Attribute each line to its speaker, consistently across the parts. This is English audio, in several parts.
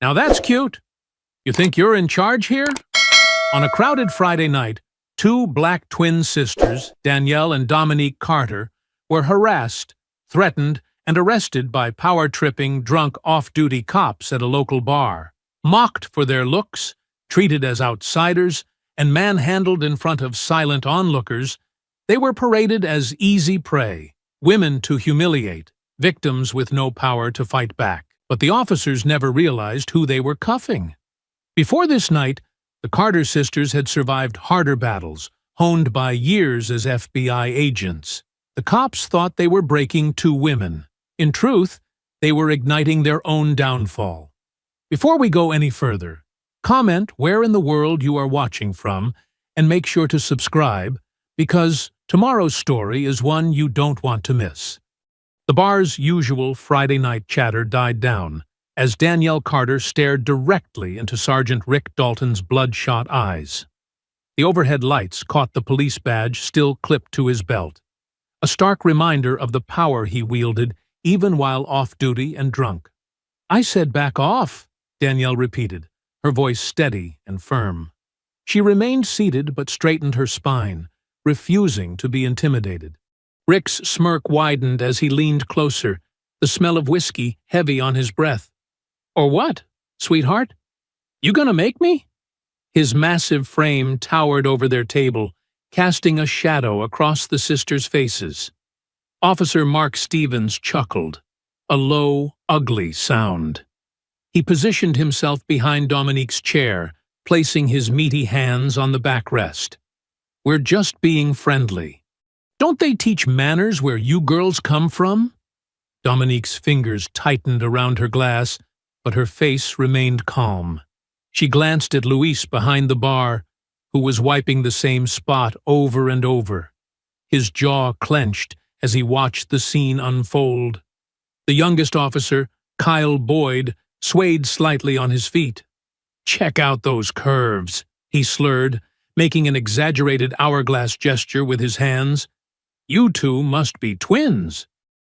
Speaker 1: Now that's cute. You think you're in charge here? On a crowded Friday night, two black twin sisters, Danielle and Dominique Carter, were harassed, threatened, and arrested by power-tripping, drunk, off-duty cops at a local bar. Mocked for their looks, treated as outsiders, and manhandled in front of silent onlookers, they were paraded as easy prey, women to humiliate, victims with no power to fight back. But the officers never realized who they were cuffing. Before this night, the Carter sisters had survived harder battles, honed by years as FBI agents. The cops thought they were breaking two women. In truth, they were igniting their own downfall. Before we go any further, comment where in the world you are watching from and make sure to subscribe, because tomorrow's story is one you don't want to miss. The bar's usual Friday night chatter died down as Danielle Carter stared directly into Sergeant Rick Dalton's bloodshot eyes. The overhead lights caught the police badge still clipped to his belt, a stark reminder of the power he wielded even while off-duty and drunk. "I said back off," Danielle repeated, her voice steady and firm. She remained seated but straightened her spine, refusing to be intimidated. Rick's smirk widened as he leaned closer, the smell of whiskey heavy on his breath. "Or what, sweetheart? You gonna make me?" His massive frame towered over their table, casting a shadow across the sisters' faces. Officer Mark Stevens chuckled, a low, ugly sound. He positioned himself behind Dominique's chair, placing his meaty hands on the backrest. "We're just being friendly. Don't they teach manners where you girls come from?" Dominique's fingers tightened around her glass, but her face remained calm. She glanced at Luis behind the bar, who was wiping the same spot over and over. His jaw clenched as he watched the scene unfold. The youngest officer, Kyle Boyd, swayed slightly on his feet. "Check out those curves," he slurred, making an exaggerated hourglass gesture with his hands. "You two must be twins.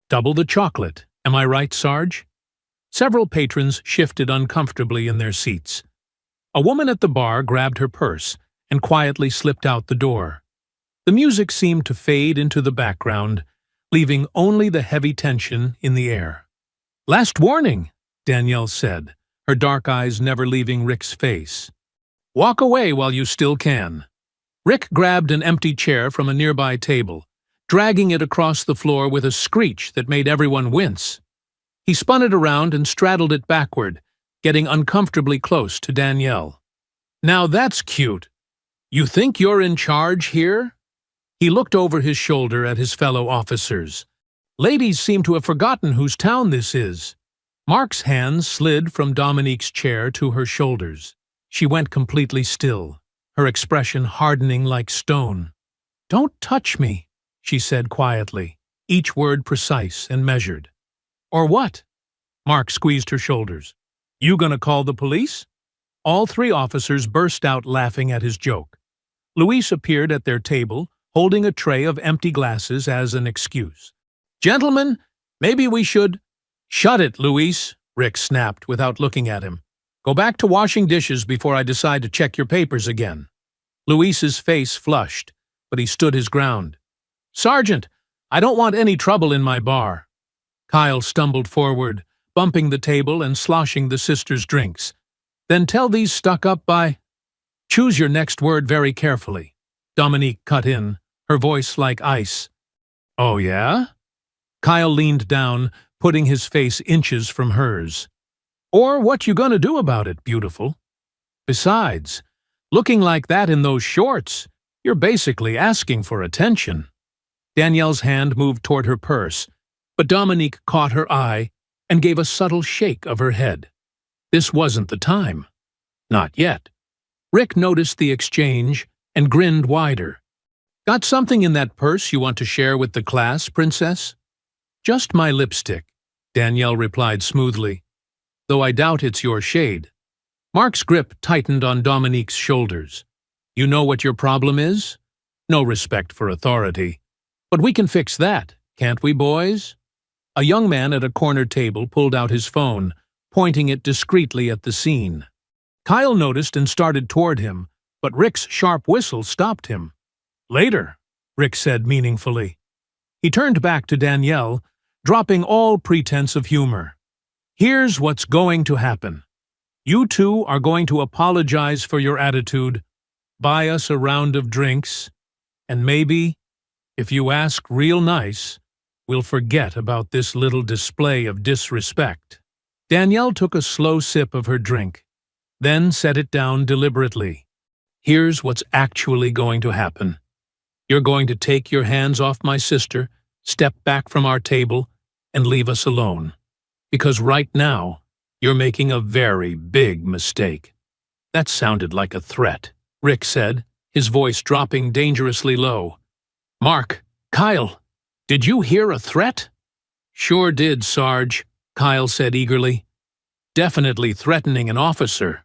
Speaker 1: Double the chocolate, am I right, Sarge?" Several patrons shifted uncomfortably in their seats. A woman at the bar grabbed her purse and quietly slipped out the door. The music seemed to fade into the background, leaving only the heavy tension in the air. "Last warning," Danielle said, her dark eyes never leaving Rick's face. "Walk away while you still can." Rick grabbed an empty chair from a nearby table, dragging it across the floor with a screech that made everyone wince. He spun it around and straddled it backward, getting uncomfortably close to Danielle. "Now that's cute. You think you're in charge here?" He looked over his shoulder at his fellow officers. "Ladies seem to have forgotten whose town this is." Mark's hands slid from Dominique's chair to her shoulders. She went completely still, her expression hardening like stone. "Don't touch me," she said quietly, each word precise and measured. "Or what?" Mark squeezed her shoulders. "You gonna call the police?" All three officers burst out laughing at his joke. Luis appeared at their table, holding a tray of empty glasses as an excuse. "Gentlemen, maybe we should—" "Shut it, Luis," Rick snapped without looking at him. "Go back to washing dishes before I decide to check your papers again." Luis's face flushed, but he stood his ground. "Sergeant, I don't want any trouble in my bar." Kyle stumbled forward, bumping the table and sloshing the sisters' drinks. "Then tell these stuck-up by—" "Choose your next word very carefully," Dominique cut in, her voice like ice. "Oh, yeah?" Kyle leaned down, putting his face inches from hers. "Or what you gonna do about it, beautiful? Besides, looking like that in those shorts, you're basically asking for attention." Danielle's hand moved toward her purse, but Dominique caught her eye and gave a subtle shake of her head. This wasn't the time. Not yet. Rick noticed the exchange and grinned wider. "Got something in that purse you want to share with the class, Princess?" "Just my lipstick," Danielle replied smoothly, "though I doubt it's your shade." Mark's grip tightened on Dominique's shoulders. "You know what your problem is? No respect for authority. But we can fix that, can't we, boys?" A young man at a corner table pulled out his phone, pointing it discreetly at the scene. Kyle noticed and started toward him, but Rick's sharp whistle stopped him. "Later," Rick said meaningfully. He turned back to Danielle, dropping all pretense of humor. "Here's what's going to happen. You two are going to apologize for your attitude, buy us a round of drinks, and maybe, if you ask real nice, we'll forget about this little display of disrespect." Danielle took a slow sip of her drink, then set it down deliberately. "Here's what's actually going to happen. You're going to take your hands off my sister, step back from our table, and leave us alone. Because right now, you're making a very big mistake." "That sounded like a threat," Rick said, his voice dropping dangerously low. "Mark, Kyle, did you hear a threat?" "Sure did, Sarge," Kyle said eagerly. "Definitely threatening an officer,"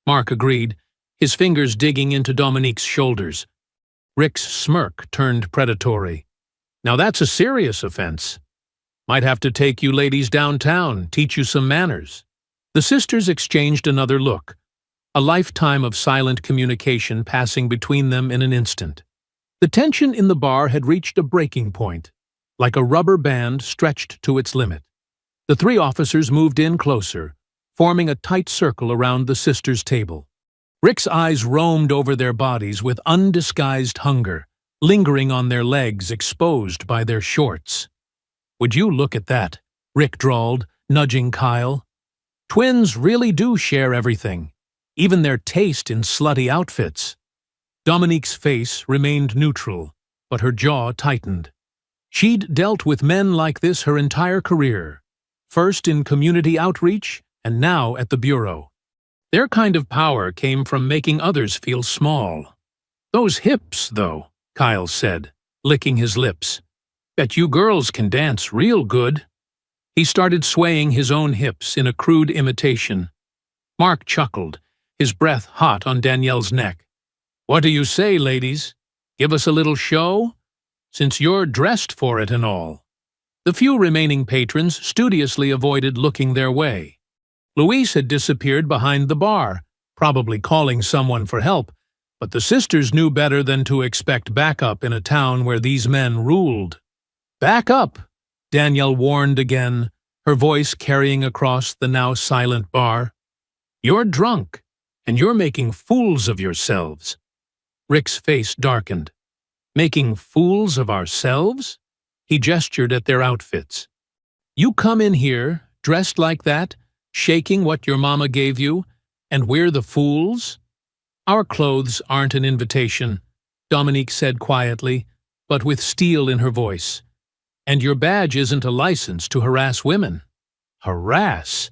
Speaker 1: Mark agreed, his fingers digging into Dominique's shoulders. Rick's smirk turned predatory. "Now that's a serious offense. Might have to take you ladies downtown, teach you some manners." The sisters exchanged another look, a lifetime of silent communication passing between them in an instant. The tension in the bar had reached a breaking point, like a rubber band stretched to its limit. The three officers moved in closer, forming a tight circle around the sisters' table. Rick's eyes roamed over their bodies with undisguised hunger, lingering on their legs exposed by their shorts. "Would you look at that?" Rick drawled, nudging Kyle. "Twins really do share everything, even their taste in slutty outfits." Dominique's face remained neutral, but her jaw tightened. She'd dealt with men like this her entire career, first in community outreach and now at the Bureau. Their kind of power came from making others feel small. "Those hips, though," Kyle said, licking his lips. "Bet you girls can dance real good." He started swaying his own hips in a crude imitation. Mark chuckled, his breath hot on Danielle's neck. "What do you say, ladies? Give us a little show? Since you're dressed for it and all." The few remaining patrons studiously avoided looking their way. Luis had disappeared behind the bar, probably calling someone for help, but the sisters knew better than to expect backup in a town where these men ruled. "Back up," Danielle warned again, her voice carrying across the now silent bar. "You're drunk, and you're making fools of yourselves." Rick's face darkened. "Making fools of ourselves?" He gestured at their outfits. "You come in here, dressed like that, shaking what your mama gave you, and we're the fools?" "Our clothes aren't an invitation," Dominique said quietly, but with steel in her voice. "And your badge isn't a license to harass women." "Harass?"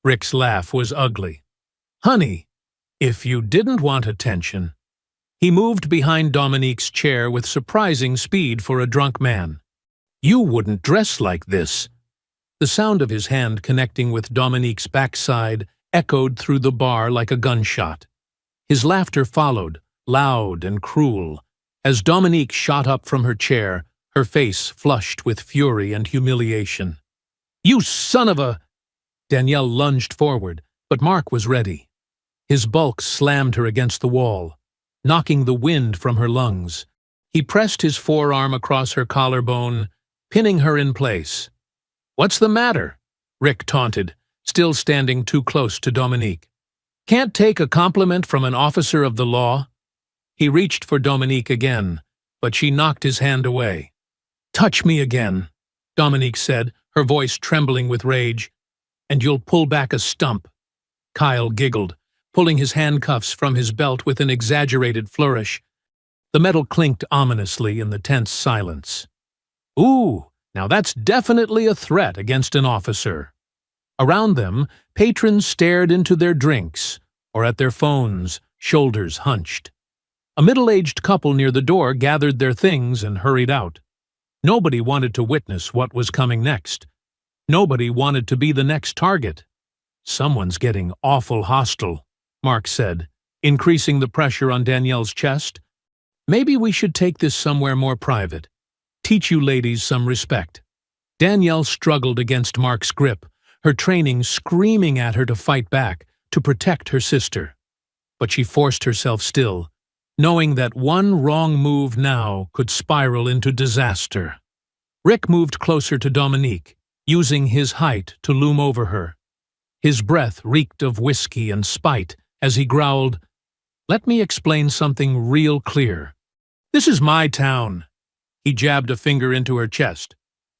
Speaker 1: Rick's laugh was ugly. "Honey, if you didn't want attention." He moved behind Dominique's chair with surprising speed for a drunk man. "You wouldn't dress like this." The sound of his hand connecting with Dominique's backside echoed through the bar like a gunshot. His laughter followed, loud and cruel, as Dominique shot up from her chair, her face flushed with fury and humiliation. "You son of a—" Danielle lunged forward, but Mark was ready. His bulk slammed her against the wall, knocking the wind from her lungs. He pressed his forearm across her collarbone, pinning her in place. "What's the matter?" Rick taunted, still standing too close to Dominique. "Can't take a compliment from an officer of the law?" He reached for Dominique again, but she knocked his hand away. "Touch me again," Dominique said, her voice trembling with rage, "and you'll pull back a stump." Kyle giggled, pulling his handcuffs from his belt with an exaggerated flourish. The metal clinked ominously in the tense silence. "Ooh, now that's definitely a threat against an officer." Around them, patrons stared into their drinks or at their phones, shoulders hunched. A middle-aged couple near the door gathered their things and hurried out. Nobody wanted to witness what was coming next. Nobody wanted to be the next target. "Someone's getting awful hostile," Mark said, increasing the pressure on Danielle's chest. "Maybe we should take this somewhere more private. Teach you ladies some respect." Danielle struggled against Mark's grip, her training screaming at her to fight back, to protect her sister. But she forced herself still, knowing that one wrong move now could spiral into disaster. Rick moved closer to Dominique, using his height to loom over her. His breath reeked of whiskey and spite as he growled, "Let me explain something real clear. This is my town." He jabbed a finger into her chest.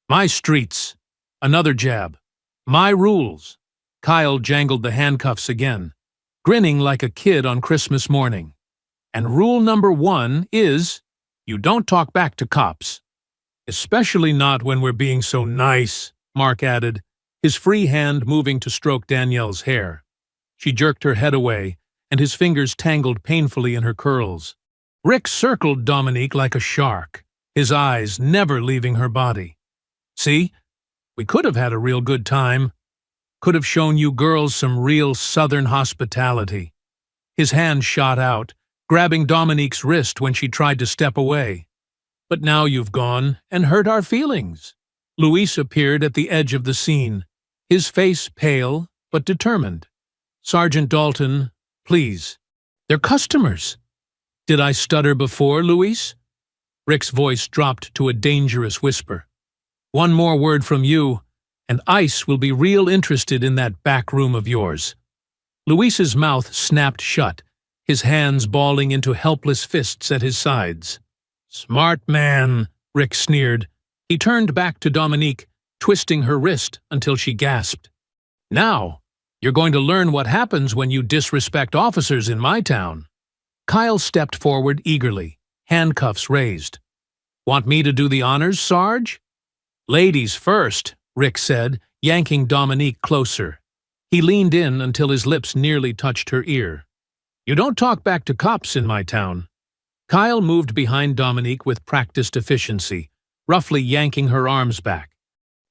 Speaker 1: "My streets." Another jab. "My rules." Kyle jangled the handcuffs again, grinning like a kid on Christmas morning. "And rule number 1 is, you don't talk back to cops. Especially not when we're being so nice," Mark added, his free hand moving to stroke Danielle's hair. She jerked her head away, and his fingers tangled painfully in her curls. Rick circled Dominique like a shark, his eyes never leaving her body. "See? We could have had a real good time. Could have shown you girls some real Southern hospitality." His hand shot out, grabbing Dominique's wrist when she tried to step away. "But now you've gone and hurt our feelings." Luis appeared at the edge of the scene, his face pale but determined. "Sergeant Dalton, please. They're customers." "Did I stutter before, Luis?" Rick's voice dropped to a dangerous whisper. "One more word from you, and ICE will be real interested in that back room of yours." Luis's mouth snapped shut, his hands balling into helpless fists at his sides. "Smart man," Rick sneered. He turned back to Dominique, twisting her wrist until she gasped. "Now, you're going to learn what happens when you disrespect officers in my town." Kyle stepped forward eagerly, handcuffs raised. "Want me to do the honors, Sarge?" "Ladies first," Rick said, yanking Dominique closer. He leaned in until his lips nearly touched her ear. "You don't talk back to cops in my town." Kyle moved behind Dominique with practiced efficiency, roughly yanking her arms back.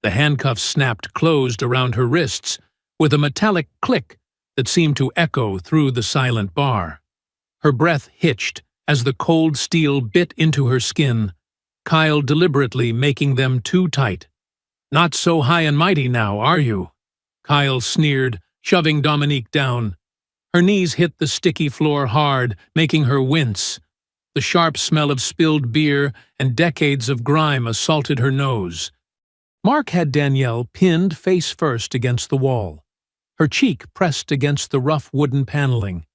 Speaker 1: The handcuffs snapped closed around her wrists, with a metallic click that seemed to echo through the silent bar. Her breath hitched as the cold steel bit into her skin, Kyle deliberately making them too tight. "Not so high and mighty now, are you?" Kyle sneered, shoving Dominique down. Her knees hit the sticky floor hard, making her wince. The sharp smell of spilled beer and decades of grime assaulted her nose. Mark had Danielle pinned face first against the wall, her cheek pressed against the rough wooden paneling.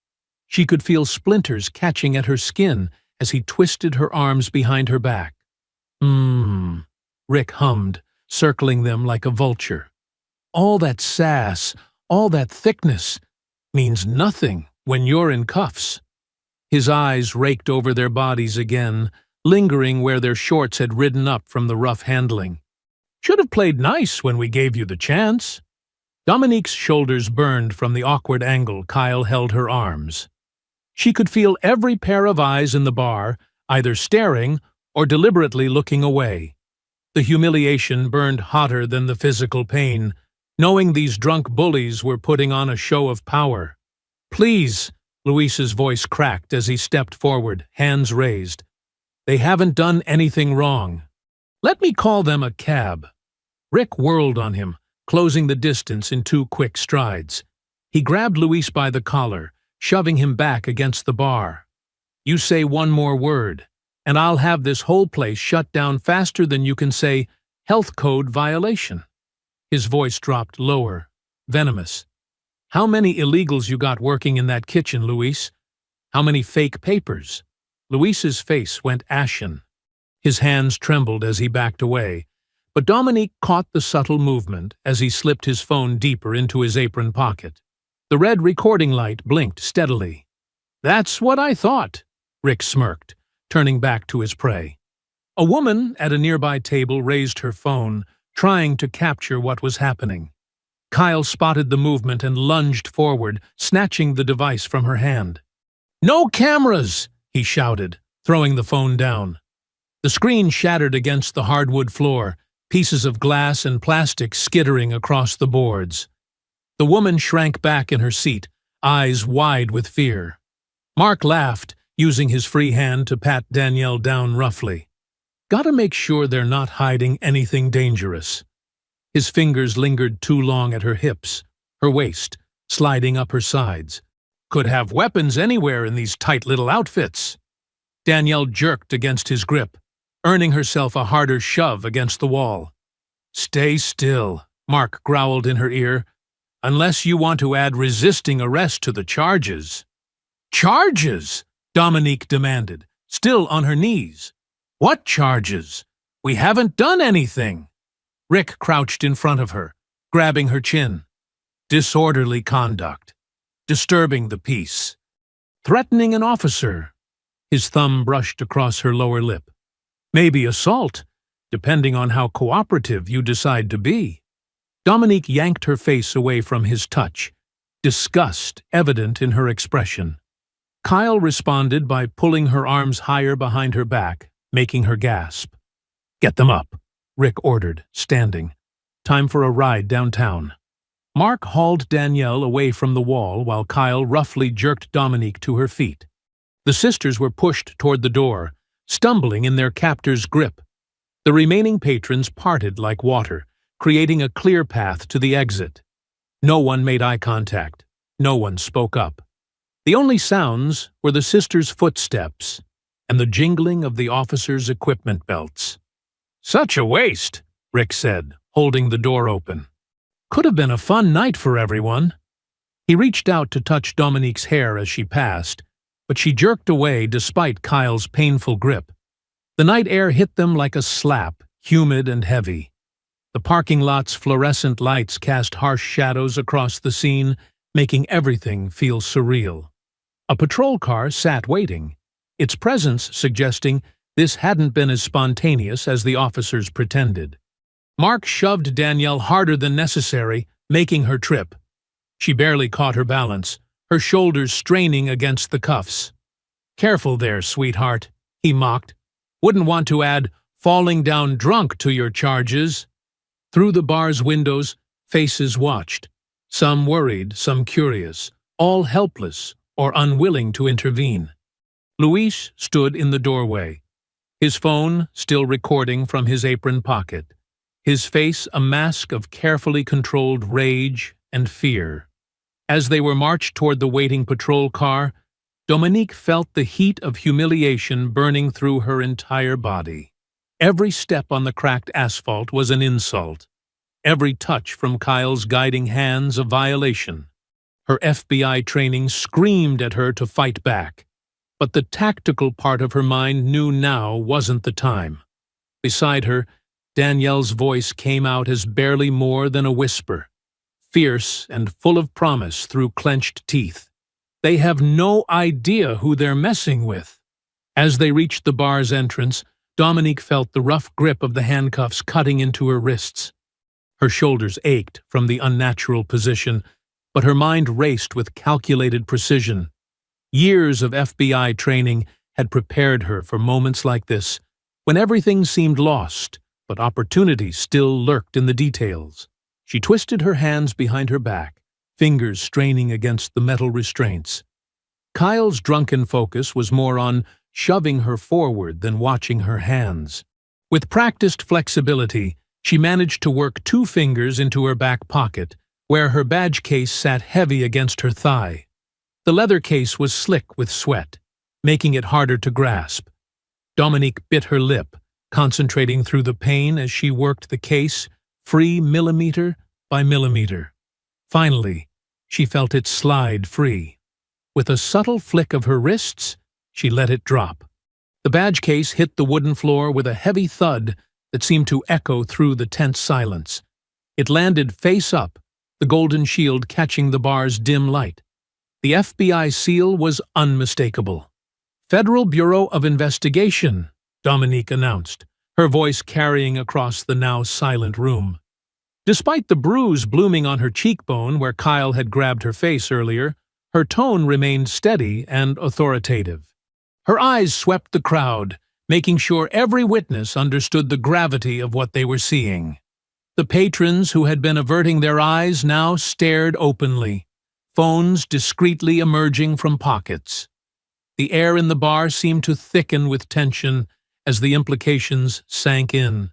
Speaker 1: She could feel splinters catching at her skin as he twisted her arms behind her back. Rick hummed, circling them like a vulture. "All that sass, all that thickness, means nothing when you're in cuffs." His eyes raked over their bodies again, lingering where their shorts had ridden up from the rough handling. "Should have played nice when we gave you the chance." Dominique's shoulders burned from the awkward angle Kyle held her arms. She could feel every pair of eyes in the bar, either staring or deliberately looking away. The humiliation burned hotter than the physical pain, knowing these drunk bullies were putting on a show of power. "Please," Luis's voice cracked as he stepped forward, hands raised. "They haven't done anything wrong. Let me call them a cab." Rick whirled on him, closing the distance in 2 quick strides. He grabbed Luis by the collar, shoving him back against the bar. "You say one more word, and I'll have this whole place shut down faster than you can say health code violation." His voice dropped lower, venomous. "How many illegals you got working in that kitchen, Luis? How many fake papers?" Luis's face went ashen. His hands trembled as he backed away, but Dominique caught the subtle movement as he slipped his phone deeper into his apron pocket. The red recording light blinked steadily. "That's what I thought," Rick smirked, turning back to his prey. A woman at a nearby table raised her phone, trying to capture what was happening. Kyle spotted the movement and lunged forward, snatching the device from her hand. "No cameras!" he shouted, throwing the phone down. The screen shattered against the hardwood floor, pieces of glass and plastic skittering across the boards. The woman shrank back in her seat, eyes wide with fear. Mark laughed, using his free hand to pat Danielle down roughly. "Gotta make sure they're not hiding anything dangerous." His fingers lingered too long at her hips, her waist, sliding up her sides. Could have weapons anywhere in these tight little outfits. Danielle jerked against his grip, earning herself a harder shove against the wall. "Stay still," Mark growled in her ear, "unless you want to add resisting arrest to the charges." "Charges?" Dominique demanded, still on her knees. "What charges? We haven't done anything." Rick crouched in front of her, grabbing her chin. "Disorderly conduct. Disturbing the peace. Threatening an officer." His thumb brushed across her lower lip. "Maybe assault, depending on how cooperative you decide to be." Dominique yanked her face away from his touch, disgust evident in her expression. Kyle responded by pulling her arms higher behind her back, making her gasp. "Get them up," Rick ordered, standing. "Time for a ride downtown." Mark hauled Danielle away from the wall while Kyle roughly jerked Dominique to her feet. The sisters were pushed toward the door, stumbling in their captor's grip. The remaining patrons parted like water, creating a clear path to the exit. No one made eye contact. No one spoke up. The only sounds were the sisters' footsteps and the jingling of the officers' equipment belts. "Such a waste," Rick said, holding the door open. "Could have been a fun night for everyone." He reached out to touch Dominique's hair as she passed, but she jerked away despite Kyle's painful grip. The night air hit them like a slap, humid and heavy. The parking lot's fluorescent lights cast harsh shadows across the scene, making everything feel surreal. A patrol car sat waiting, its presence suggesting this hadn't been as spontaneous as the officers pretended. Mark shoved Danielle harder than necessary, making her trip. She barely caught her balance, her shoulders straining against the cuffs. "Careful there, sweetheart," he mocked. "Wouldn't want to add falling down drunk to your charges." Through the bar's windows, faces watched. Some worried, some curious, all helpless or unwilling to intervene. Luis stood in the doorway, his phone still recording from his apron pocket, his face a mask of carefully controlled rage and fear. As they were marched toward the waiting patrol car, Dominique felt the heat of humiliation burning through her entire body. Every step on the cracked asphalt was an insult. Every touch from Kyle's guiding hands a violation. Her FBI training screamed at her to fight back, but the tactical part of her mind knew now wasn't the time. Beside her, Danielle's voice came out as barely more than a whisper, fierce and full of promise through clenched teeth. "They have no idea who they're messing with." As they reached the bar's entrance, Dominique felt the rough grip of the handcuffs cutting into her wrists. Her shoulders ached from the unnatural position, but her mind raced with calculated precision. Years of FBI training had prepared her for moments like this, when everything seemed lost, but opportunity still lurked in the details. She twisted her hands behind her back, fingers straining against the metal restraints. Kyle's drunken focus was more on shoving her forward than watching her hands. With practiced flexibility, she managed to work 2 fingers into her back pocket, where her badge case sat heavy against her thigh. The leather case was slick with sweat, making it harder to grasp. Dominique bit her lip, concentrating through the pain as she worked the case, free millimeter by millimeter. Finally, she felt it slide free. With a subtle flick of her wrists, she let it drop. The badge case hit the wooden floor with a heavy thud that seemed to echo through the tense silence. It landed face up, the golden shield catching the bar's dim light. The FBI seal was unmistakable. "Federal Bureau of Investigation," Dominique announced, her voice carrying across the now silent room. Despite the bruise blooming on her cheekbone where Kyle had grabbed her face earlier, her tone remained steady and authoritative. Her eyes swept the crowd, making sure every witness understood the gravity of what they were seeing. The patrons who had been averting their eyes now stared openly, phones discreetly emerging from pockets. The air in the bar seemed to thicken with tension as the implications sank in.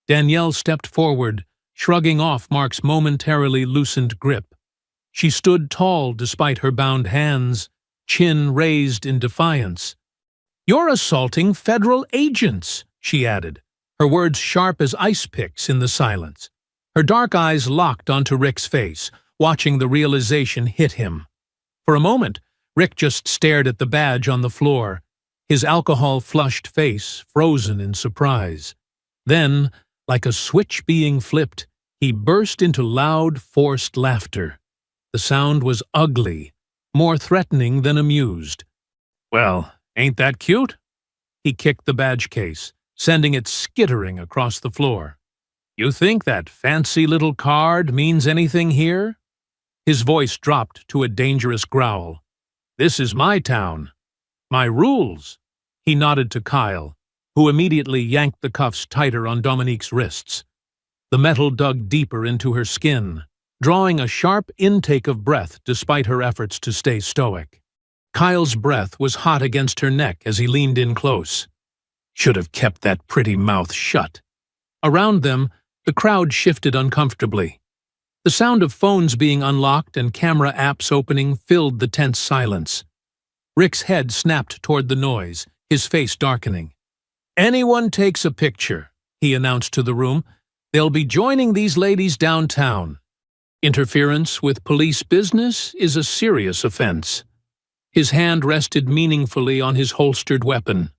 Speaker 1: Danielle stepped forward, shrugging off Mark's momentarily loosened grip. She stood tall despite her bound hands, chin raised in defiance. "You're assaulting federal agents," she added, her words sharp as ice picks in the silence. Her dark eyes locked onto Rick's face, watching the realization hit him. For a moment, Rick just stared at the badge on the floor, his alcohol-flushed face frozen in surprise. Then, like a switch being flipped, he burst into loud, forced laughter. The sound was ugly, more threatening than amused. "Well, ain't that cute?" He kicked the badge case, sending it skittering across the floor. "You think that fancy little card means anything here?" His voice dropped to a dangerous growl. "This is my town. My rules." He nodded to Kyle, who immediately yanked the cuffs tighter on Dominique's wrists. The metal dug deeper into her skin, drawing a sharp intake of breath despite her efforts to stay stoic. Kyle's breath was hot against her neck as he leaned in close. Should have kept that pretty mouth shut. Around them, the crowd shifted uncomfortably. The sound of phones being unlocked and camera apps opening filled the tense silence. Rick's head snapped toward the noise, his face darkening. "Anyone takes a picture," he announced to the room. "They'll be joining these ladies downtown. Interference with police business is a serious offense." His hand rested meaningfully on his holstered weapon.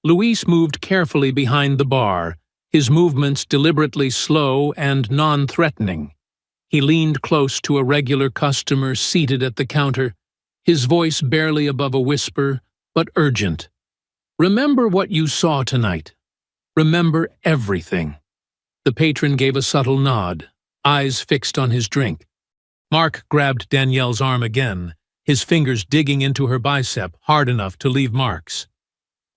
Speaker 1: Luis moved carefully behind the bar, his movements deliberately slow and non-threatening. He leaned close to a regular customer seated at the counter, his voice barely above a whisper, but urgent. "Remember what you saw tonight. Remember everything." The patron gave a subtle nod, eyes fixed on his drink. Mark grabbed Danielle's arm again, his fingers digging into her bicep hard enough to leave marks.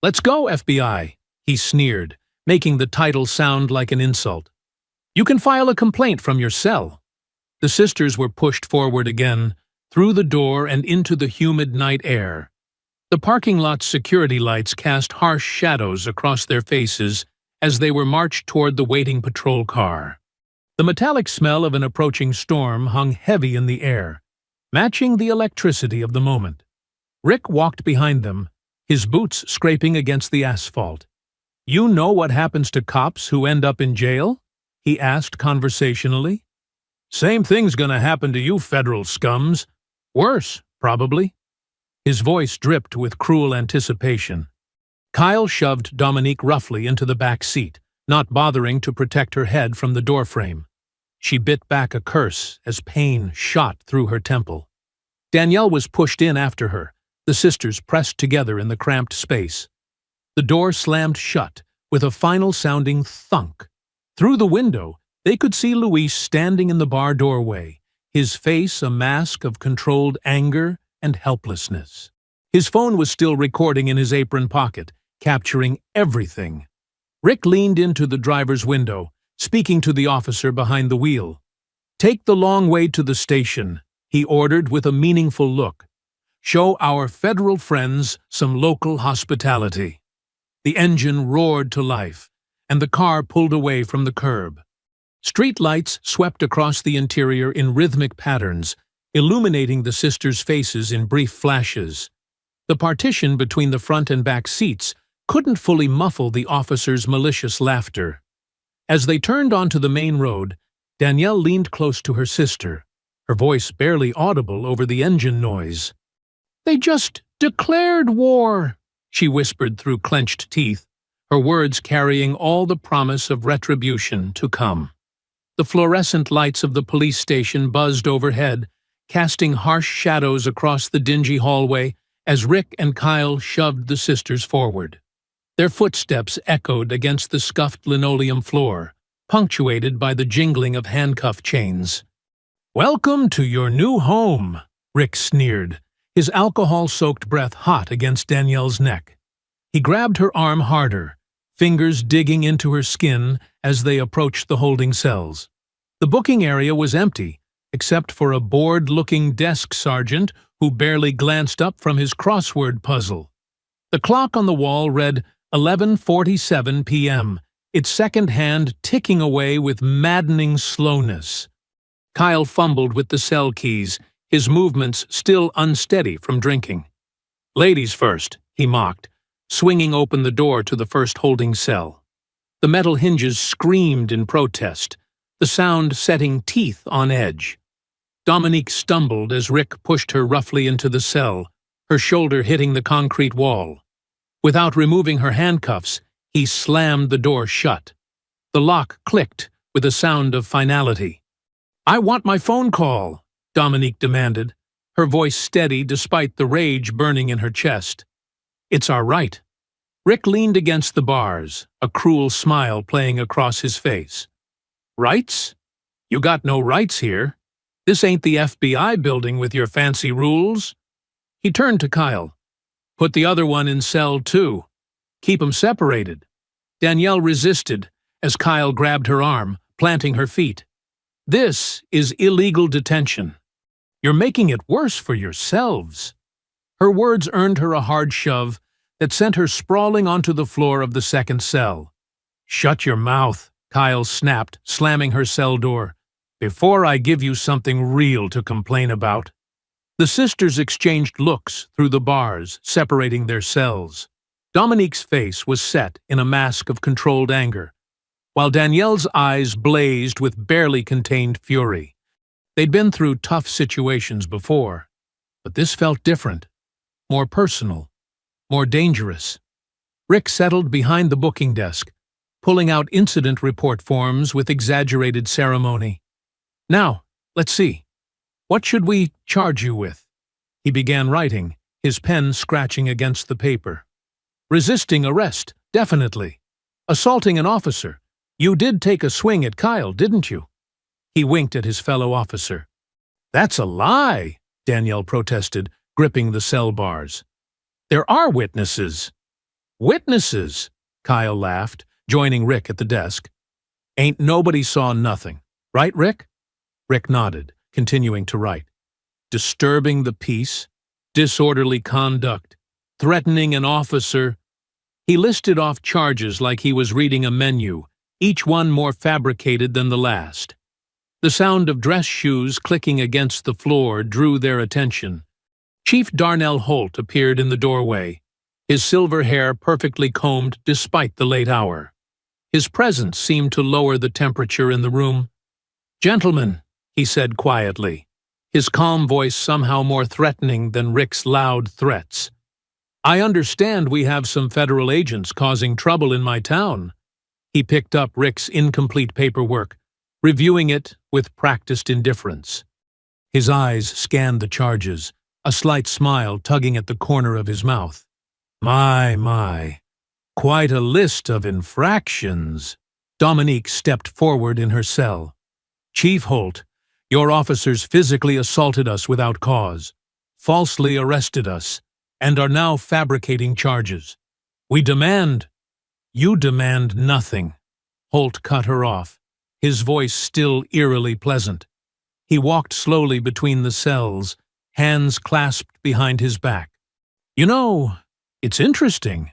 Speaker 1: "Let's go, FBI," he sneered, making the title sound like an insult. "You can file a complaint from your cell." The sisters were pushed forward again, through the door and into the humid night air. The parking lot's security lights cast harsh shadows across their faces as they were marched toward the waiting patrol car. The metallic smell of an approaching storm hung heavy in the air, matching the electricity of the moment. Rick walked behind them, his boots scraping against the asphalt. "You know what happens to cops who end up in jail?" he asked conversationally. "Same thing's gonna happen to you federal scums. Worse, probably." His voice dripped with cruel anticipation. Kyle shoved Dominique roughly into the back seat, not bothering to protect her head from the doorframe. She bit back a curse as pain shot through her temple. Danielle was pushed in after her, the sisters pressed together in the cramped space. The door slammed shut, with a final-sounding thunk. Through the window, they could see Luis standing in the bar doorway, his face a mask of controlled anger and helplessness. His phone was still recording in his apron pocket, capturing everything. Rick leaned into the driver's window, speaking to the officer behind the wheel. "Take the long way to the station," he ordered with a meaningful look. "Show our federal friends some local hospitality." The engine roared to life, and the car pulled away from the curb. Street lights swept across the interior in rhythmic patterns, illuminating the sisters' faces in brief flashes. The partition between the front and back seats couldn't fully muffle the officer's malicious laughter. As they turned onto the main road, Danielle leaned close to her sister, her voice barely audible over the engine noise. "They just declared war," she whispered through clenched teeth, her words carrying all the promise of retribution to come. The fluorescent lights of the police station buzzed overhead, casting harsh shadows across the dingy hallway as Rick and Kyle shoved the sisters forward. Their footsteps echoed against the scuffed linoleum floor, punctuated by the jingling of handcuff chains. "Welcome to your new home," Rick sneered, his alcohol-soaked breath hot against Danielle's neck. He grabbed her arm harder, fingers digging into her skin as they approached the holding cells. The booking area was empty, except for a bored-looking desk sergeant who barely glanced up from his crossword puzzle. The clock on the wall read 11:47 p.m., its second hand ticking away with maddening slowness. Kyle fumbled with the cell keys, his movements still unsteady from drinking. "Ladies first," he mocked, swinging open the door to the first holding cell. The metal hinges screamed in protest, the sound setting teeth on edge. Dominique stumbled as Rick pushed her roughly into the cell, her shoulder hitting the concrete wall. Without removing her handcuffs, he slammed the door shut. The lock clicked with a sound of finality. "I want my phone call," Dominique demanded, her voice steady despite the rage burning in her chest. "It's our right." Rick leaned against the bars, a cruel smile playing across his face. "Rights? You got no rights here. This ain't the FBI building with your fancy rules." He turned to Kyle. "Put the other one in cell 2. Keep 'em separated." Danielle resisted as Kyle grabbed her arm, planting her feet. "This is illegal detention. You're making it worse for yourselves." Her words earned her a hard shove that sent her sprawling onto the floor of the second cell. "Shut your mouth," Kyle snapped, slamming her cell door, "before I give you something real to complain about." The sisters exchanged looks through the bars, separating their cells. Dominique's face was set in a mask of controlled anger, while Danielle's eyes blazed with barely contained fury. They'd been through tough situations before, but this felt different, more personal, more dangerous. Rick settled behind the booking desk, pulling out incident report forms with exaggerated ceremony. "Now, let's see. What should we charge you with?" He began writing, his pen scratching against the paper. "Resisting arrest, definitely. Assaulting an officer. You did take a swing at Kyle, didn't you?" He winked at his fellow officer. "That's a lie," Danielle protested, gripping the cell bars. "There are witnesses." "Witnesses?" Kyle laughed, joining Rick at the desk. "Ain't nobody saw nothing. Right, Rick?" Rick nodded, continuing to write. "Disturbing the peace, disorderly conduct, threatening an officer." He listed off charges like he was reading a menu, each one more fabricated than the last. The sound of dress shoes clicking against the floor drew their attention. Chief Darnell Holt appeared in the doorway, his silver hair perfectly combed despite the late hour. His presence seemed to lower the temperature in the room. "Gentlemen," he said quietly, his calm voice somehow more threatening than Rick's loud threats. "I understand we have some federal agents causing trouble in my town." He picked up Rick's incomplete paperwork, reviewing it with practiced indifference. His eyes scanned the charges, a slight smile tugging at the corner of his mouth. My, quite a list of infractions." Dominique stepped forward in her cell. "Chief Holt, your officers physically assaulted us without cause, falsely arrested us, and are now fabricating charges. We demand—" "You demand nothing." Holt cut her off, his voice still eerily pleasant. He walked slowly between the cells, hands clasped behind his back. "You know, it's interesting.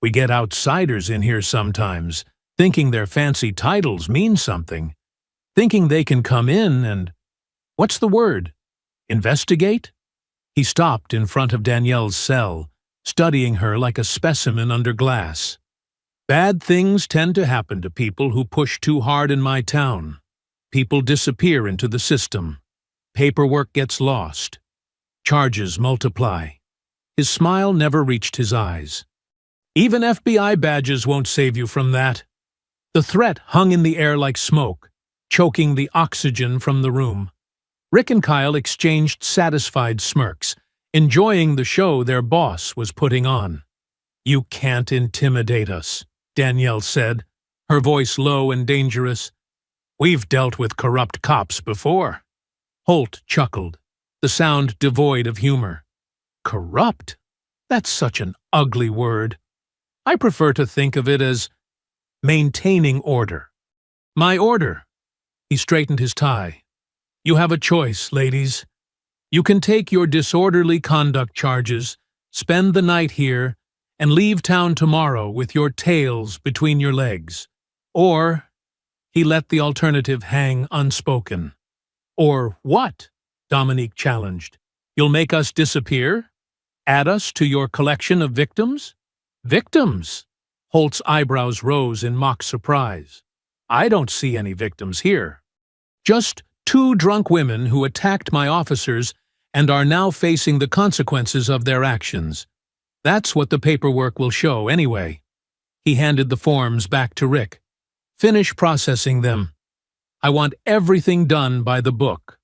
Speaker 1: We get outsiders in here sometimes, thinking their fancy titles mean something, thinking they can come in and— what's the word? Investigate?" He stopped in front of Danielle's cell, studying her like a specimen under glass. "Bad things tend to happen to people who push too hard in my town. People disappear into the system. Paperwork gets lost. Charges multiply." His smile never reached his eyes. "Even FBI badges won't save you from that." The threat hung in the air like smoke, choking the oxygen from the room. Rick and Kyle exchanged satisfied smirks, enjoying the show their boss was putting on. "You can't intimidate us," Danielle said, her voice low and dangerous. "We've dealt with corrupt cops before." Holt chuckled, the sound devoid of humor. "Corrupt? That's such an ugly word. I prefer to think of it as maintaining order." "My order." He straightened his tie. "You have a choice, ladies. You can take your disorderly conduct charges, spend the night here, and leave town tomorrow with your tails between your legs. Or he let the alternative hang unspoken. Or what? Dominique challenged. You'll make us disappear? Add us to your collection of victims? Victims? Holt's eyebrows rose in mock surprise. I don't see any victims here. Just two drunk women who attacked my officers and are now facing the consequences of their actions. That's what the paperwork will show anyway. He handed the forms back to Rick. Finish processing them. I want everything done by the book.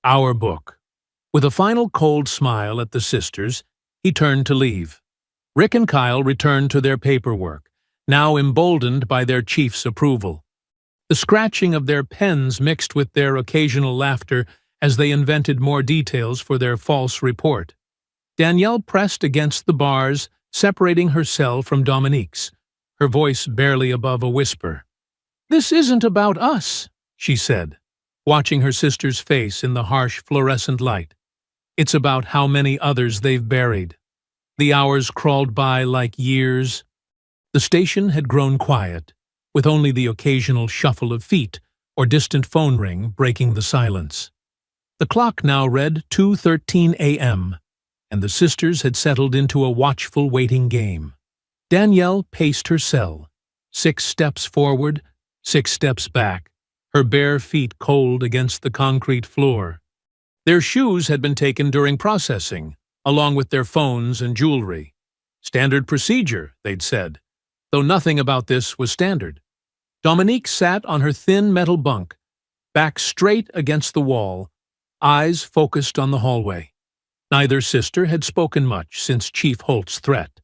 Speaker 1: Our book. With a final cold smile at the sisters, he turned to leave. Rick and Kyle returned to their paperwork, now emboldened by their chief's approval. The scratching of their pens mixed with their occasional laughter as they invented more details for their false report. Danielle pressed against the bars, separating her cell from Dominique's, her voice barely above a whisper. This isn't about us, she said, watching her sister's face in the harsh fluorescent light. It's about how many others they've buried. The hours crawled by like years. The station had grown quiet, with only the occasional shuffle of feet or distant phone ring breaking the silence. The clock now read 2:13 a.m., and the sisters had settled into a watchful waiting game. Danielle paced her cell, 6 steps forward, 6 steps back, her bare feet cold against the concrete floor. Their shoes had been taken during processing, along with their phones and jewelry. Standard procedure, they'd said, though nothing about this was standard. Dominique sat on her thin metal bunk, back straight against the wall, eyes focused on the hallway. Neither sister had spoken much since Chief Holt's threat,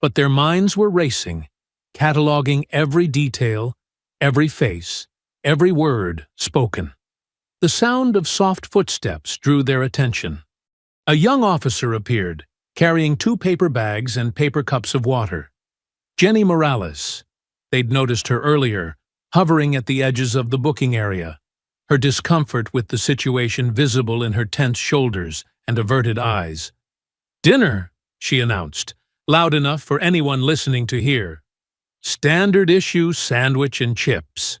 Speaker 1: but their minds were racing, cataloging every detail, every face, every word spoken. The sound of soft footsteps drew their attention. A young officer appeared, carrying 2 paper bags and paper cups of water. Jenny Morales. They'd noticed her earlier, hovering at the edges of the booking area, her discomfort with the situation visible in her tense shoulders and averted eyes. Dinner, she announced, loud enough for anyone listening to hear. Standard issue sandwich and chips.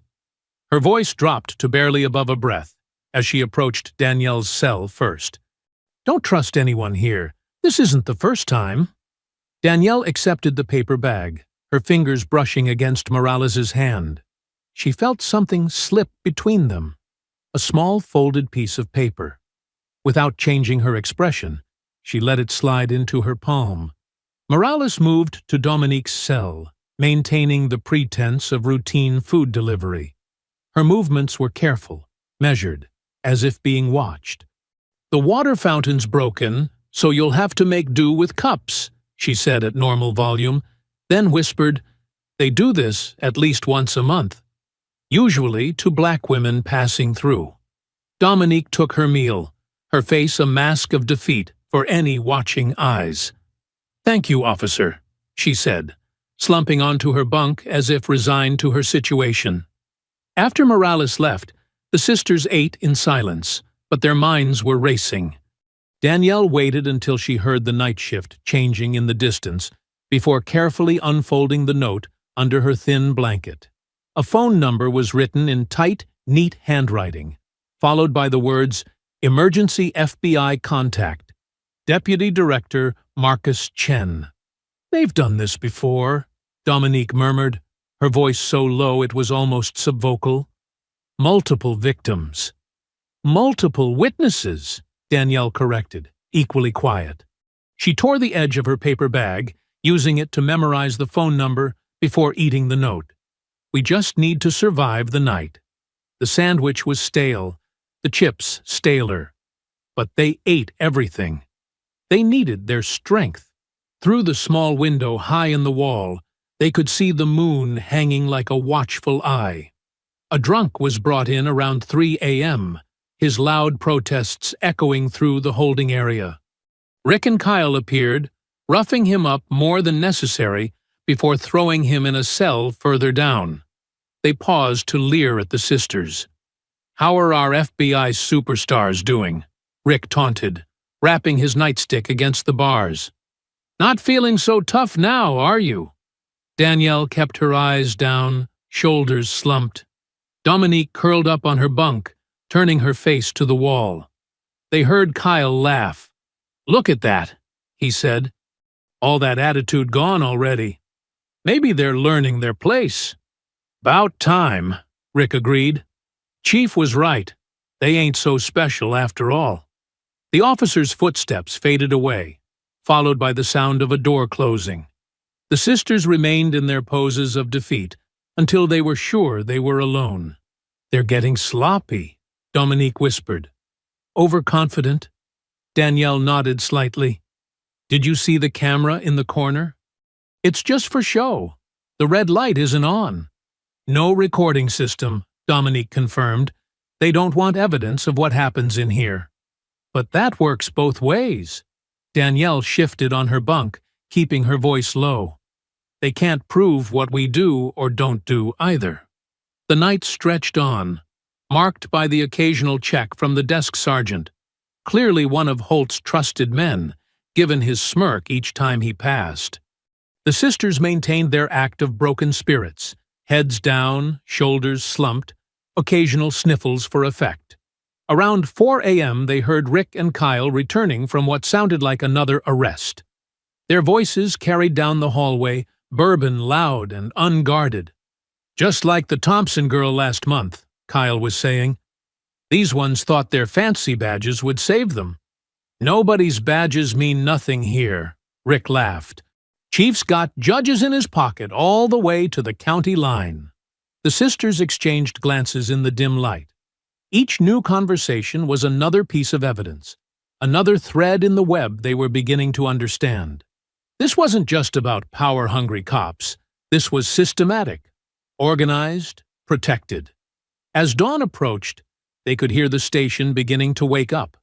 Speaker 1: Her voice dropped to barely above a breath as she approached Danielle's cell first. Don't trust anyone here. This isn't the first time. Danielle accepted the paper bag, her fingers brushing against Morales's hand. She felt something slip between them, a small folded piece of paper. Without changing her expression, she let it slide into her palm. Morales moved to Dominique's cell, maintaining the pretense of routine food delivery. Her movements were careful, measured, as if being watched. The water fountain's broken, so you'll have to make do with cups, she said at normal volume, then whispered, they do this at least once a month, usually to black women passing through. Dominique took her meal, her face a mask of defeat for any watching eyes. Thank you, officer, she said, slumping onto her bunk as if resigned to her situation. After Morales left, the sisters ate in silence, but their minds were racing. Danielle waited until she heard the night shift changing in the distance before carefully unfolding the note under her thin blanket. A phone number was written in tight, neat handwriting, followed by the words, Emergency FBI Contact, Deputy Director Marcus Chen. They've done this before, Dominique murmured, her voice so low it was almost subvocal. Multiple victims. Multiple witnesses, Danielle corrected, equally quiet. She tore the edge of her paper bag, using it to memorize the phone number before eating the note. We just need to survive the night. The sandwich was stale, the chips staler. But they ate everything. They needed their strength. Through the small window high in the wall, they could see the moon hanging like a watchful eye. A drunk was brought in around 3 a.m., his loud protests echoing through the holding area. Rick and Kyle appeared, roughing him up more than necessary before throwing him in a cell further down. They paused to leer at the sisters. How are our FBI superstars doing? Rick taunted, rapping his nightstick against the bars. Not feeling so tough now, are you? Danielle kept her eyes down, shoulders slumped. Dominique curled up on her bunk, turning her face to the wall. They heard Kyle laugh. "Look at that," he said. "All that attitude gone already. Maybe they're learning their place." "'Bout time," Rick agreed. Chief was right. They ain't so special after all. The officer's footsteps faded away, followed by the sound of a door closing. The sisters remained in their poses of defeat until they were sure they were alone. "They're getting sloppy," Dominique whispered. "Overconfident?" Danielle nodded slightly. "Did you see the camera in the corner?" "It's just for show. The red light isn't on." "No recording system," Dominique confirmed. "They don't want evidence of what happens in here." "But that works both ways." Danielle shifted on her bunk, keeping her voice low. "They can't prove what we do or don't do either." The night stretched on, marked by the occasional check from the desk sergeant, clearly one of Holt's trusted men, given his smirk each time he passed. The sisters maintained their act of broken spirits, heads down, shoulders slumped, occasional sniffles for effect. Around 4 a.m. they heard Rick and Kyle returning from what sounded like another arrest. Their voices carried down the hallway, bourbon loud and unguarded. "Just like the Thompson girl last month," Kyle was saying. "These ones thought their fancy badges would save them." "Nobody's badges mean nothing here," Rick laughed. "Chief's got judges in his pocket all the way to the county line." The sisters exchanged glances in the dim light. Each new conversation was another piece of evidence, another thread in the web they were beginning to understand. This wasn't just about power-hungry cops. This was systematic, organized, protected. As dawn approached, they could hear the station beginning to wake up.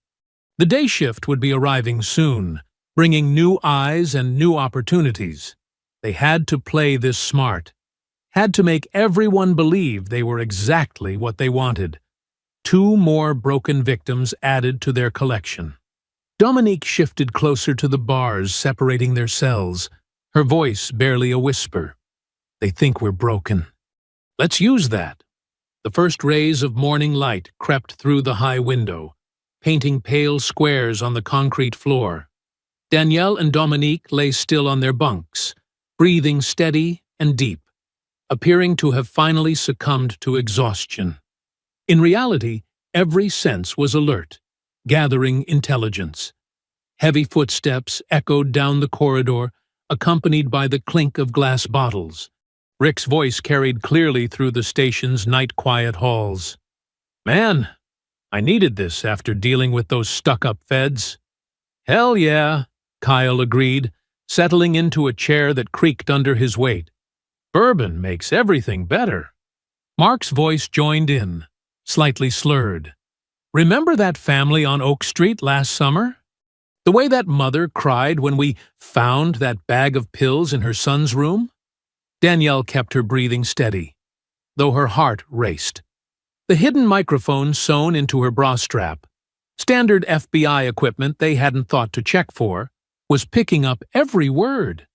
Speaker 1: The day shift would be arriving soon, bringing new eyes and new opportunities. They had to play this smart, had to make everyone believe they were exactly what they wanted. 2 more broken victims added to their collection. Dominique shifted closer to the bars separating their cells, her voice barely a whisper. "They think we're broken. Let's use that." The first rays of morning light crept through the high window, painting pale squares on the concrete floor. Danielle and Dominique lay still on their bunks, breathing steady and deep, appearing to have finally succumbed to exhaustion. In reality, every sense was alert, gathering intelligence. Heavy footsteps echoed down the corridor, accompanied by the clink of glass bottles. Rick's voice carried clearly through the station's night-quiet halls. "Man, I needed this after dealing with those stuck-up feds." "Hell yeah," Kyle agreed, settling into a chair that creaked under his weight. "Bourbon makes everything better." Mark's voice joined in, slightly slurred. "Remember that family on Oak Street last summer? The way that mother cried when we found that bag of pills in her son's room?" Danielle kept her breathing steady, though her heart raced. The hidden microphone sewn into her bra strap, standard FBI equipment they hadn't thought to check for, was picking up every word.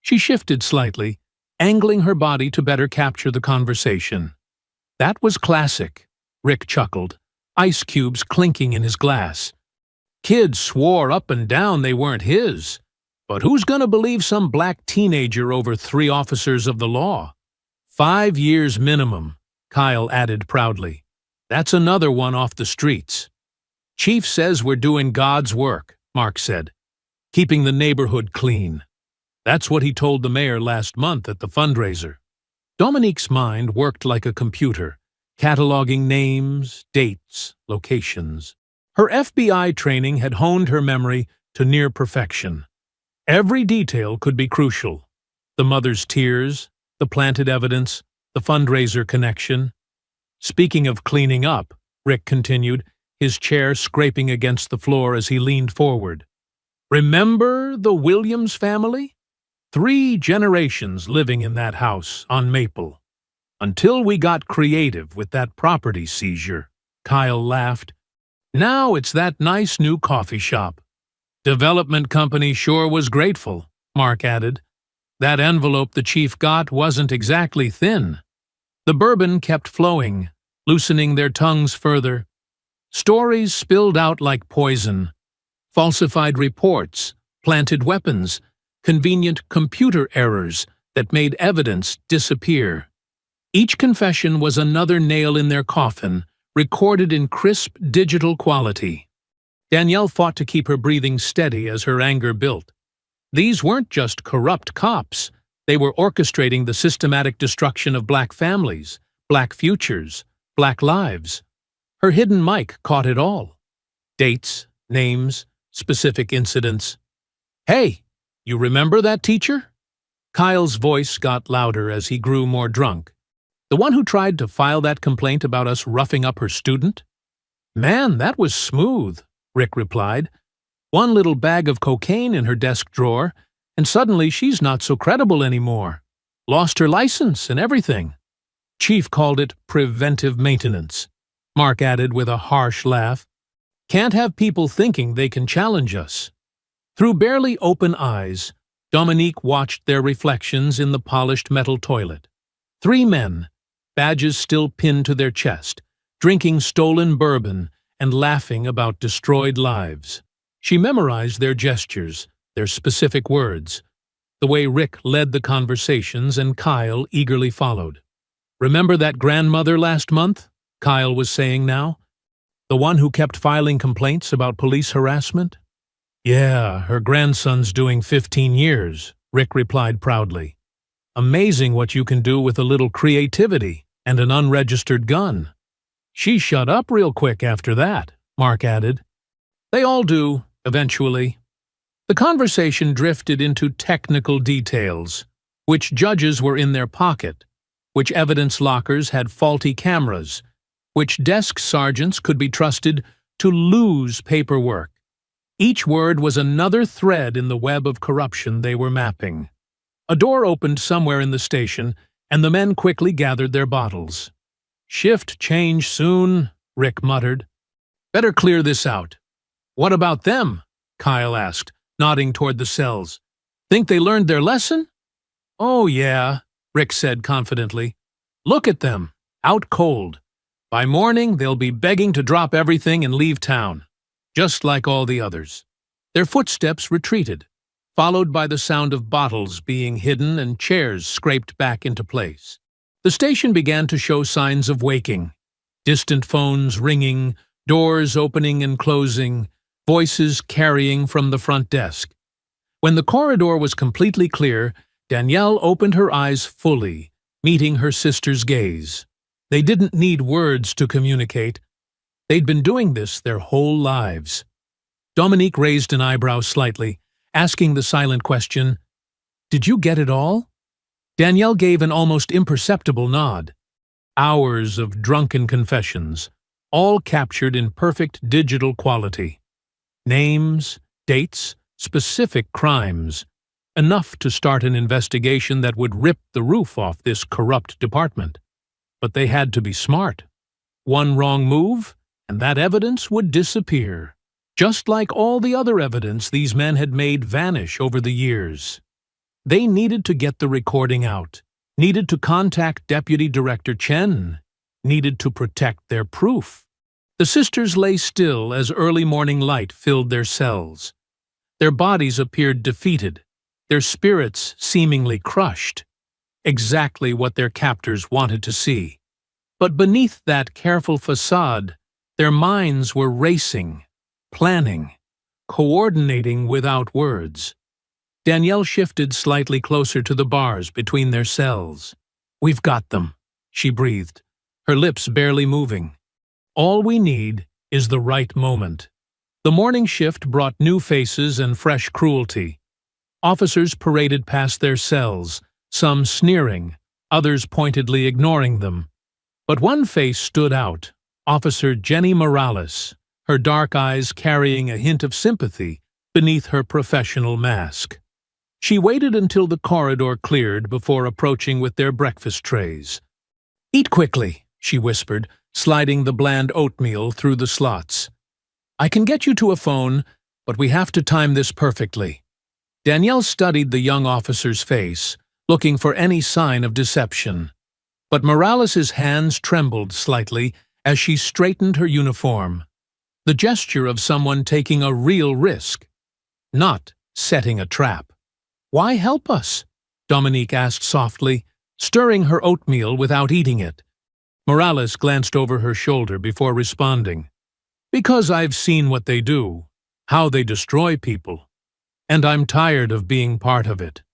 Speaker 1: She shifted slightly, angling her body to better capture the conversation. "That was classic," Rick chuckled, ice cubes clinking in his glass. "Kids swore up and down they weren't his. But who's gonna believe some black teenager over 3 officers of the law?" 5 years minimum, Kyle added proudly. "That's another one off the streets." "Chief says we're doing God's work," Mark said, "keeping the neighborhood clean." That's what he told the mayor last month at the fundraiser. Dominique's mind worked like a computer, cataloging names, dates, locations. Her FBI training had honed her memory to near perfection. Every detail could be crucial. The mother's tears, the planted evidence, the fundraiser connection. "Speaking of cleaning up," Rick continued, his chair scraping against the floor as he leaned forward. "Remember the Williams family? 3 generations living in that house on Maple. Until we got creative with that property seizure," Kyle laughed. "Now it's that nice new coffee shop." "Development company sure was grateful," Mark added. "That envelope the chief got wasn't exactly thin." The bourbon kept flowing, loosening their tongues further. Stories spilled out like poison. Falsified reports, planted weapons, convenient computer errors that made evidence disappear. Each confession was another nail in their coffin, recorded in crisp digital quality. Danielle fought to keep her breathing steady as her anger built. These weren't just corrupt cops. They were orchestrating the systematic destruction of black families, black futures, black lives. Her hidden mic caught it all. Dates, names, specific incidents. "Hey, you remember that teacher?" Kyle's voice got louder as he grew more drunk. "The one who tried to file that complaint about us roughing up her student?" "Man, that was smooth," Rick replied. "One little bag of cocaine in her desk drawer, and suddenly she's not so credible anymore. Lost her license and everything." Chief called it preventive maintenance. Mark added with a harsh laugh. "Can't have people thinking they can challenge us." Through barely open eyes, Dominique watched their reflections in the polished metal toilet. 3 men, badges still pinned to their chest, drinking stolen bourbon and laughing about destroyed lives. She memorized their gestures, their specific words, the way Rick led the conversations and Kyle eagerly followed. "Remember that grandmother last month?" Kyle was saying now. "The one who kept filing complaints about police harassment?" "Yeah, her grandson's doing 15 years, Rick replied proudly. "Amazing what you can do with a little creativity and an unregistered gun." "She shut up real quick after that," Mark added. "They all do, eventually." The conversation drifted into technical details. Which judges were in their pocket, which evidence lockers had faulty cameras, which desk sergeants could be trusted to lose paperwork. Each word was another thread in the web of corruption they were mapping. A door opened somewhere in the station, and the men quickly gathered their bottles. "Shift change soon," Rick muttered. "Better clear this out." "What about them?" Kyle asked, nodding toward the cells. "Think they learned their lesson?" "Oh, yeah," Rick said confidently. "Look at them, out cold. By morning, they'll be begging to drop everything and leave town, just like all the others." Their footsteps retreated, followed by the sound of bottles being hidden and chairs scraped back into place. The station began to show signs of waking. Distant phones ringing, doors opening and closing, voices carrying from the front desk. When the corridor was completely clear, Danielle opened her eyes fully, meeting her sister's gaze. They didn't need words to communicate. They'd been doing this their whole lives. Dominique raised an eyebrow slightly, asking the silent question, "Did you get it all?" Danielle gave an almost imperceptible nod. Hours of drunken confessions, all captured in perfect digital quality. Names, dates, specific crimes, enough to start an investigation that would rip the roof off this corrupt department. But they had to be smart. One wrong move, and that evidence would disappear, just like all the other evidence these men had made vanish over the years. They needed to get the recording out, needed to contact Deputy Director Chen, needed to protect their proof. The sisters lay still as early morning light filled their cells. Their bodies appeared defeated, their spirits seemingly crushed. Exactly what their captors wanted to see. But beneath that careful facade, their minds were racing, planning, coordinating without words. Danielle shifted slightly closer to the bars between their cells. "We've got them," she breathed, her lips barely moving. "All we need is the right moment." The morning shift brought new faces and fresh cruelty. Officers paraded past their cells, some sneering, others pointedly ignoring them. But one face stood out, Officer Jenny Morales, her dark eyes carrying a hint of sympathy beneath her professional mask. She waited until the corridor cleared before approaching with their breakfast trays. "Eat quickly," she whispered, sliding the bland oatmeal through the slots. "I can get you to a phone, but we have to time this perfectly." Danielle studied the young officer's face, looking for any sign of deception. But Morales's hands trembled slightly as she straightened her uniform, the gesture of someone taking a real risk, not setting a trap. "Why help us?" Dominique asked softly, stirring her oatmeal without eating it. Morales glanced over her shoulder before responding. "Because I've seen what they do, how they destroy people, and I'm tired of being part of it."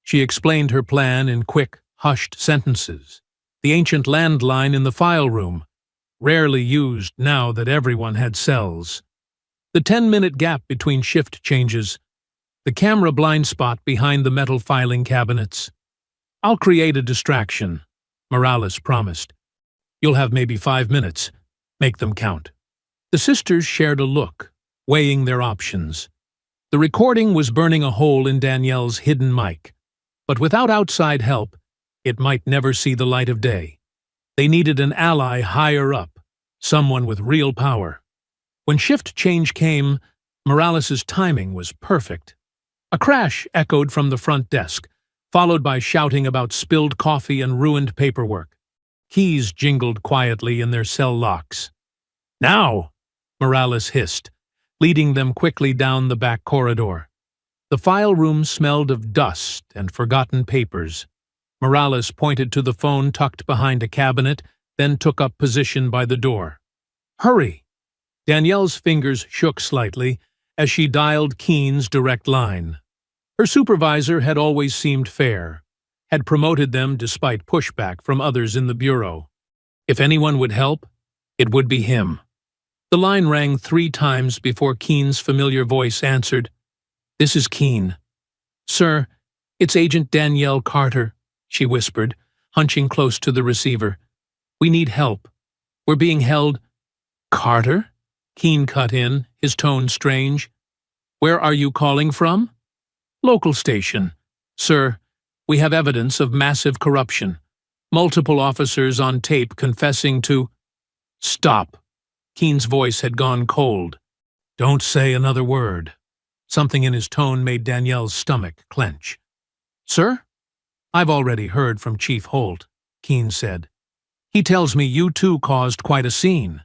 Speaker 1: She explained her plan in quick, hushed sentences. The ancient landline in the file room, rarely used now that everyone had cells. The 10-minute gap between shift changes. The camera blind spot behind the metal filing cabinets. "I'll create a distraction," Morales promised. "You'll have maybe 5 minutes. Make them count." The sisters shared a look, weighing their options. The recording was burning a hole in Danielle's hidden mic, but without outside help, it might never see the light of day. They needed an ally higher up, someone with real power. When shift change came, Morales's timing was perfect. A crash echoed from the front desk, followed by shouting about spilled coffee and ruined paperwork. Keys jingled quietly in their cell locks. "Now!" Morales hissed, leading them quickly down the back corridor. The file room smelled of dust and forgotten papers. Morales pointed to the phone tucked behind a cabinet, then took up position by the door. "Hurry!" Danielle's fingers shook slightly as she dialed Keen's direct line. Her supervisor had always seemed fair, had promoted them despite pushback from others in the bureau. If anyone would help, it would be him. The line rang 3 times before Keen's familiar voice answered. "This is Keen." "Sir, it's Agent Danielle Carter," she whispered, hunching close to the receiver. "We need help. We're being held—" "Carter?" Keen cut in, his tone strange. "Where are you calling from?" "Local station. Sir, we have evidence of massive corruption. Multiple officers on tape confessing to—" "Stop." Keen's voice had gone cold. "Don't say another word." Something in his tone made Danielle's stomach clench. "Sir?" "I've already heard from Chief Holt," Keen said. "He tells me you two caused quite a scene.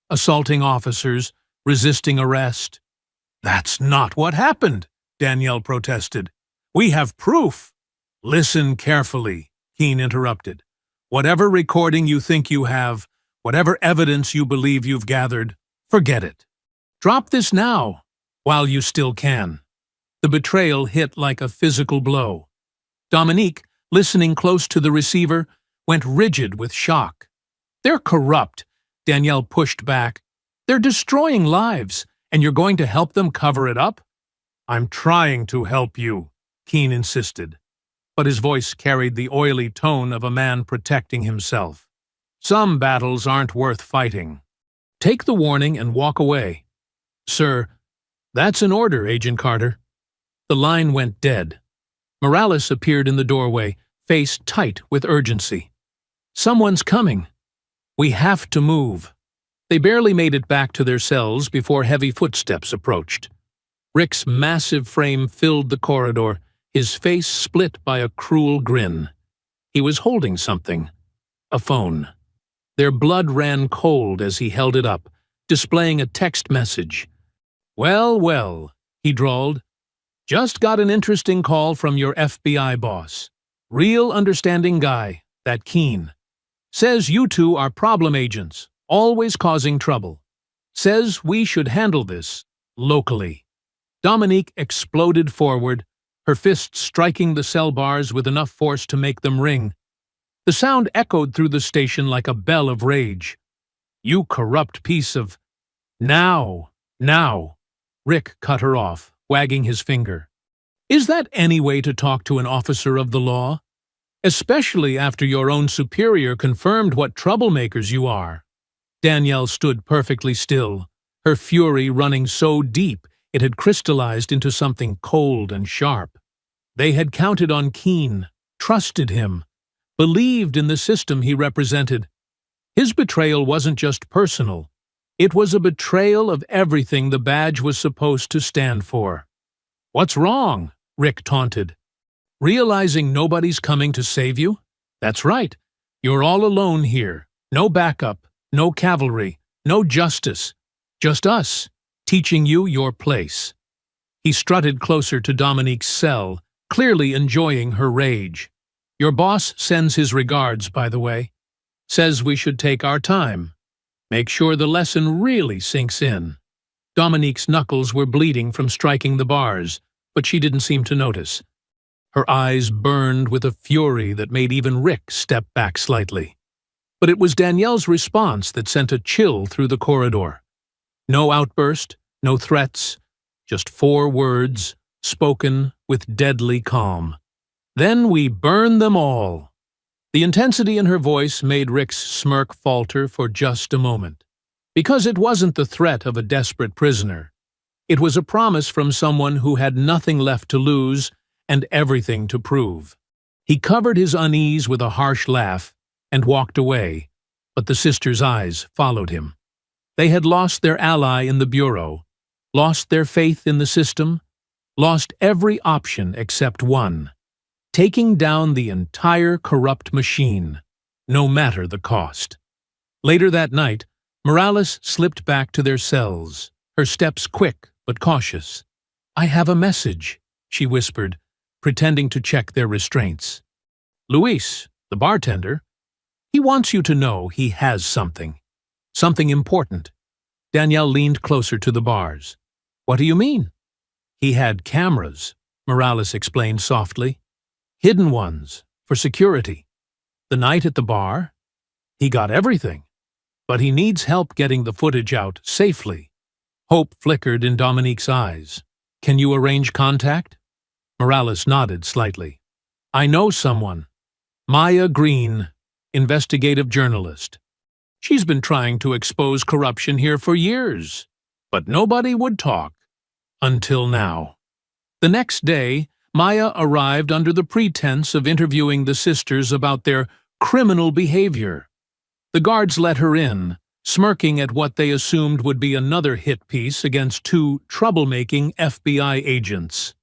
Speaker 1: Assaulting officers, resisting arrest." "That's not what happened," Danielle protested. "We have proof." "Listen carefully," Keen interrupted. "Whatever recording you think you have, whatever evidence you believe you've gathered, forget it. Drop this now, while you still can." The betrayal hit like a physical blow. Dominique, listening close to the receiver, went rigid with shock. "They're corrupt," Danielle pushed back. "They're destroying lives, and you're going to help them cover it up?" "I'm trying to help you," Keen insisted, but his voice carried the oily tone of a man protecting himself. "Some battles aren't worth fighting. Take the warning and walk away." "Sir, that's an order, Agent Carter." The line went dead. Morales appeared in the doorway, face tight with urgency. "Someone's coming. We have to move." They barely made it back to their cells before heavy footsteps approached. Rick's massive frame filled the corridor, his face split by a cruel grin. He was holding something. A phone. Their blood ran cold as he held it up, displaying a text message. "Well, well," he drawled. "Just got an interesting call from your FBI boss. Real understanding guy, that Keen. Says you two are problem agents, always causing trouble. Says we should handle this locally." Dominique exploded forward, her fists striking the cell bars with enough force to make them ring. The sound echoed through the station like a bell of rage. "You corrupt piece of—" "Now, now," Rick cut her off, wagging his finger. "Is that any way to talk to an officer of the law? Especially after your own superior confirmed what troublemakers you are." Danielle stood perfectly still, her fury running so deep it had crystallized into something cold and sharp. They had counted on Keen, trusted him, believed in the system he represented. His betrayal wasn't just personal. It was a betrayal of everything the badge was supposed to stand for. "What's wrong?" Rick taunted. "Realizing nobody's coming to save you? That's right. You're all alone here. No backup, no cavalry, no justice. Just us, teaching you your place." He strutted closer to Dominique's cell, clearly enjoying her rage. "Your boss sends his regards, by the way. Says we should take our time. Make sure the lesson really sinks in." Dominique's knuckles were bleeding from striking the bars, but she didn't seem to notice. Her eyes burned with a fury that made even Rick step back slightly. But it was Danielle's response that sent a chill through the corridor. No outburst, no threats, just 4 words, spoken with deadly calm. "Then we burn them all." The intensity in her voice made Rick's smirk falter for just a moment. Because it wasn't the threat of a desperate prisoner. It was a promise from someone who had nothing left to lose and everything to prove. He covered his unease with a harsh laugh and walked away, but the sisters' eyes followed him. They had lost their ally in the Bureau, lost their faith in the system, lost every option except one: taking down the entire corrupt machine, no matter the cost. Later that night, Morales slipped back to their cells, her steps quick but cautious. "I have a message," she whispered, pretending to check their restraints. "Luis, the bartender, he wants you to know he has something. Something important." Danielle leaned closer to the bars. "What do you mean?" "He had cameras," Morales explained softly. "Hidden ones, for security. The night at the bar, he got everything. But he needs help getting the footage out safely." Hope flickered in Dominique's eyes. "Can you arrange contact?" Morales nodded slightly. "I know someone. Maya Green, investigative journalist. She's been trying to expose corruption here for years, but nobody would talk. Until now." The next day, Maya arrived under the pretense of interviewing the sisters about their criminal behavior. The guards let her in, smirking at what they assumed would be another hit piece against 2 troublemaking FBI agents.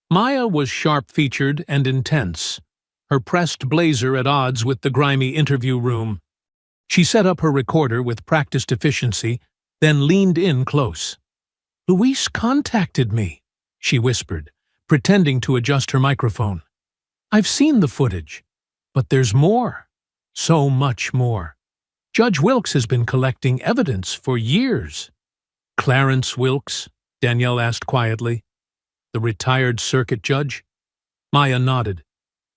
Speaker 1: Maya was sharp-featured and intense, her pressed blazer at odds with the grimy interview room. She set up her recorder with practiced efficiency, then leaned in close. "Luis contacted me," she whispered, pretending to adjust her microphone. "I've seen the footage, but there's more. So much more. Judge Wilkes has been collecting evidence for years." "Clarence Wilkes?" Danielle asked quietly. "The retired circuit judge?" Maya nodded.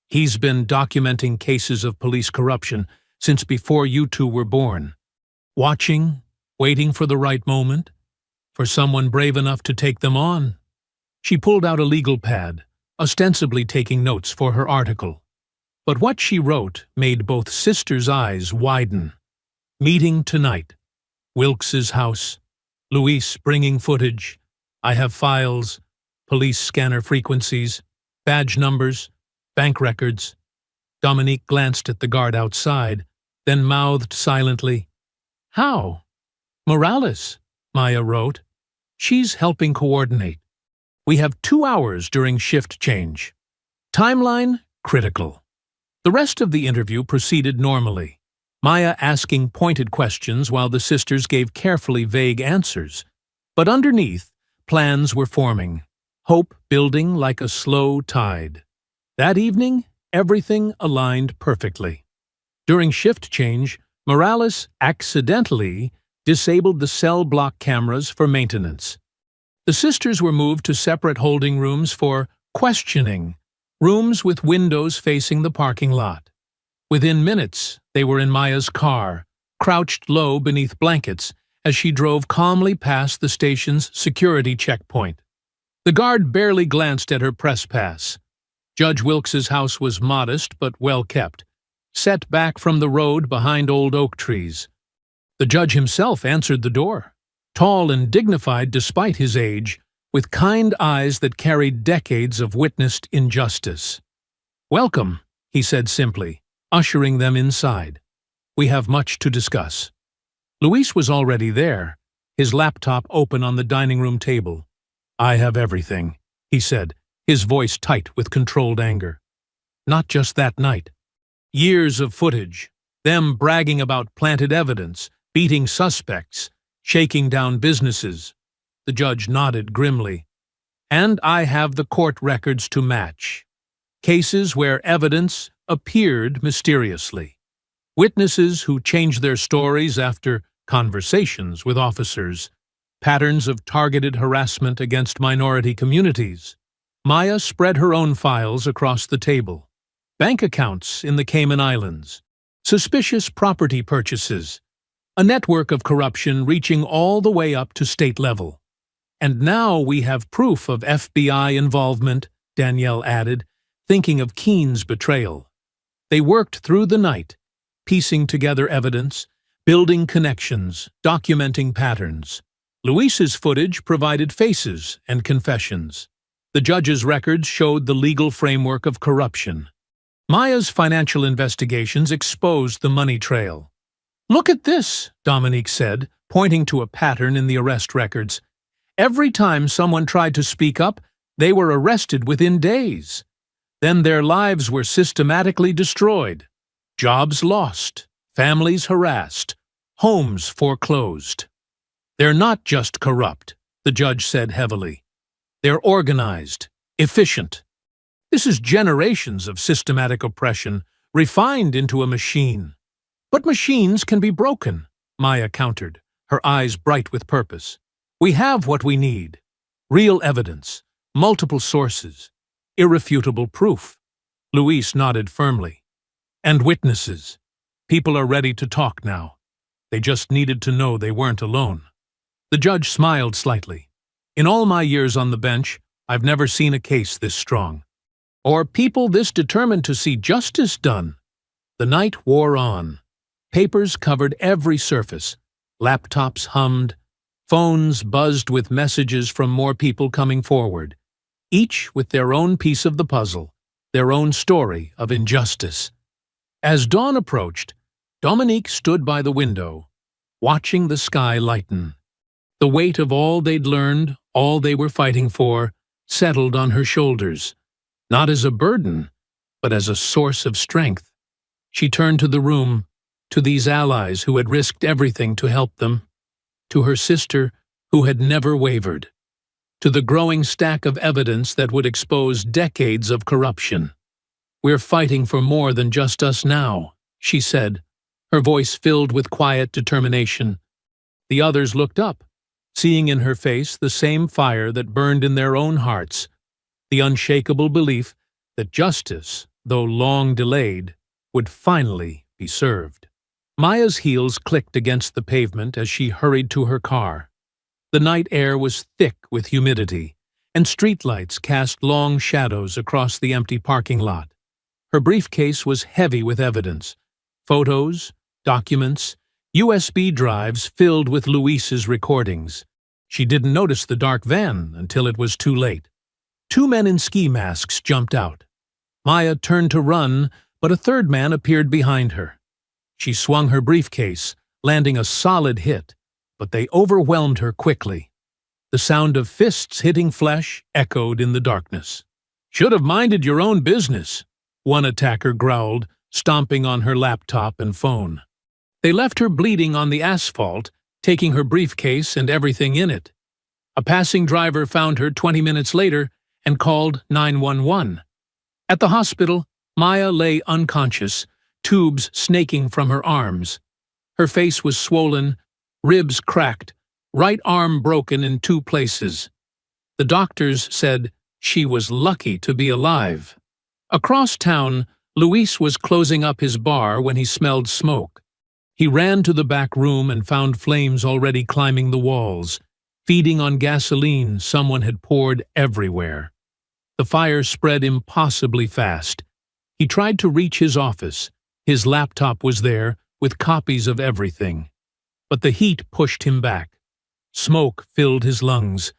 Speaker 1: "He's been documenting cases of police corruption since before you 2 were born. Watching, waiting for the right moment, for someone brave enough to take them on." She pulled out a legal pad, ostensibly taking notes for her article. But what she wrote made both sisters' eyes widen. "Meeting tonight. Wilkes's house. Luis bringing footage. I have files, police scanner frequencies, badge numbers, bank records." Dominique glanced at the guard outside, then mouthed silently, "How?" "Morales," Maya wrote. "She's helping coordinate. We have 2 hours during shift change. Timeline critical." The rest of the interview proceeded normally, Maya asking pointed questions while the sisters gave carefully vague answers. But underneath, plans were forming, hope building like a slow tide. That evening, everything aligned perfectly. During shift change, Morales accidentally disabled the cell block cameras for maintenance. The sisters were moved to separate holding rooms for questioning, rooms with windows facing the parking lot. Within minutes, they were in Maya's car, crouched low beneath blankets as she drove calmly past the station's security checkpoint. The guard barely glanced at her press pass. Judge Wilkes's house was modest but well kept, set back from the road behind old oak trees. The judge himself answered the door, tall and dignified despite his age, with kind eyes that carried decades of witnessed injustice. "Welcome," he said simply, ushering them inside. "We have much to discuss." Luis was already there, his laptop open on the dining room table. "I have everything," he said, his voice tight with controlled anger. Not just that night. Years of footage, them bragging about planted evidence, beating suspects, shaking down businesses. The judge nodded grimly. And I have the court records to match. Cases where evidence appeared mysteriously. Witnesses who changed their stories after conversations with officers. Patterns of targeted harassment against minority communities. Maya spread her own files across the table. Bank accounts in the Cayman Islands. Suspicious property purchases. A network of corruption reaching all the way up to state level. And now we have proof of FBI involvement, Danielle added, thinking of Keene's betrayal. They worked through the night, piecing together evidence, building connections, documenting patterns. Luis's footage provided faces and confessions. The judge's records showed the legal framework of corruption. Maya's financial investigations exposed the money trail. "Look at this," Dominique said, pointing to a pattern in the arrest records. Every time someone tried to speak up, they were arrested within days. Then their lives were systematically destroyed. Jobs lost, families harassed, homes foreclosed. They're not just corrupt, the judge said heavily. They're organized, efficient. This is generations of systematic oppression refined into a machine. But machines can be broken, Maya countered, her eyes bright with purpose. We have what we need. Real evidence, multiple sources, irrefutable proof. Luis nodded firmly. And witnesses. People are ready to talk now. They just needed to know they weren't alone. The judge smiled slightly. In all my years on the bench, I've never seen a case this strong. Or people this determined to see justice done. The night wore on. Papers covered every surface. Laptops hummed. Phones buzzed with messages from more people coming forward. Each with their own piece of the puzzle, their own story of injustice. As dawn approached, Dominique stood by the window, watching the sky lighten. The weight of all they'd learned, all they were fighting for, settled on her shoulders, not as a burden, but as a source of strength. She turned to the room, to these allies who had risked everything to help them, to her sister who had never wavered, to the growing stack of evidence that would expose decades of corruption. "We're fighting for more than just us now," she said, her voice filled with quiet determination. The others looked up, seeing in her face the same fire that burned in their own hearts, the unshakable belief that justice, though long delayed, would finally be served. Maya's heels clicked against the pavement as she hurried to her car. The night air was thick with humidity, and streetlights cast long shadows across the empty parking lot. Her briefcase was heavy with evidence, photos, documents, USB drives filled with Luis's recordings. She didn't notice the dark van until it was too late. Two men in ski masks jumped out. Maya turned to run, but a third man appeared behind her. She swung her briefcase, landing a solid hit, but they overwhelmed her quickly. The sound of fists hitting flesh echoed in the darkness. "Should have minded your own business," one attacker growled, stomping on her laptop and phone. They left her bleeding on the asphalt, taking her briefcase and everything in it. A passing driver found her 20 minutes later and called 911. At the hospital, Maya lay unconscious, tubes snaking from her arms. Her face was swollen, ribs cracked, right arm broken in 2 places. The doctors said she was lucky to be alive. Across town, Luis was closing up his bar when he smelled smoke. He ran to the back room and found flames already climbing the walls, feeding on gasoline someone had poured everywhere. The fire spread impossibly fast. He tried to reach his office. His laptop was there, with copies of everything. But the heat pushed him back. Smoke filled his lungs.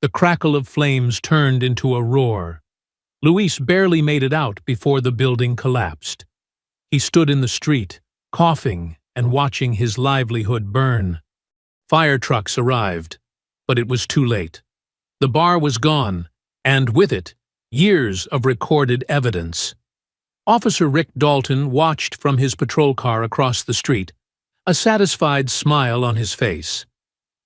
Speaker 1: The crackle of flames turned into a roar. Luis barely made it out before the building collapsed. He stood in the street, coughing and watching his livelihood burn. Fire trucks arrived, but it was too late. The bar was gone, and with it, years of recorded evidence. Officer Rick Dalton watched from his patrol car across the street, a satisfied smile on his face.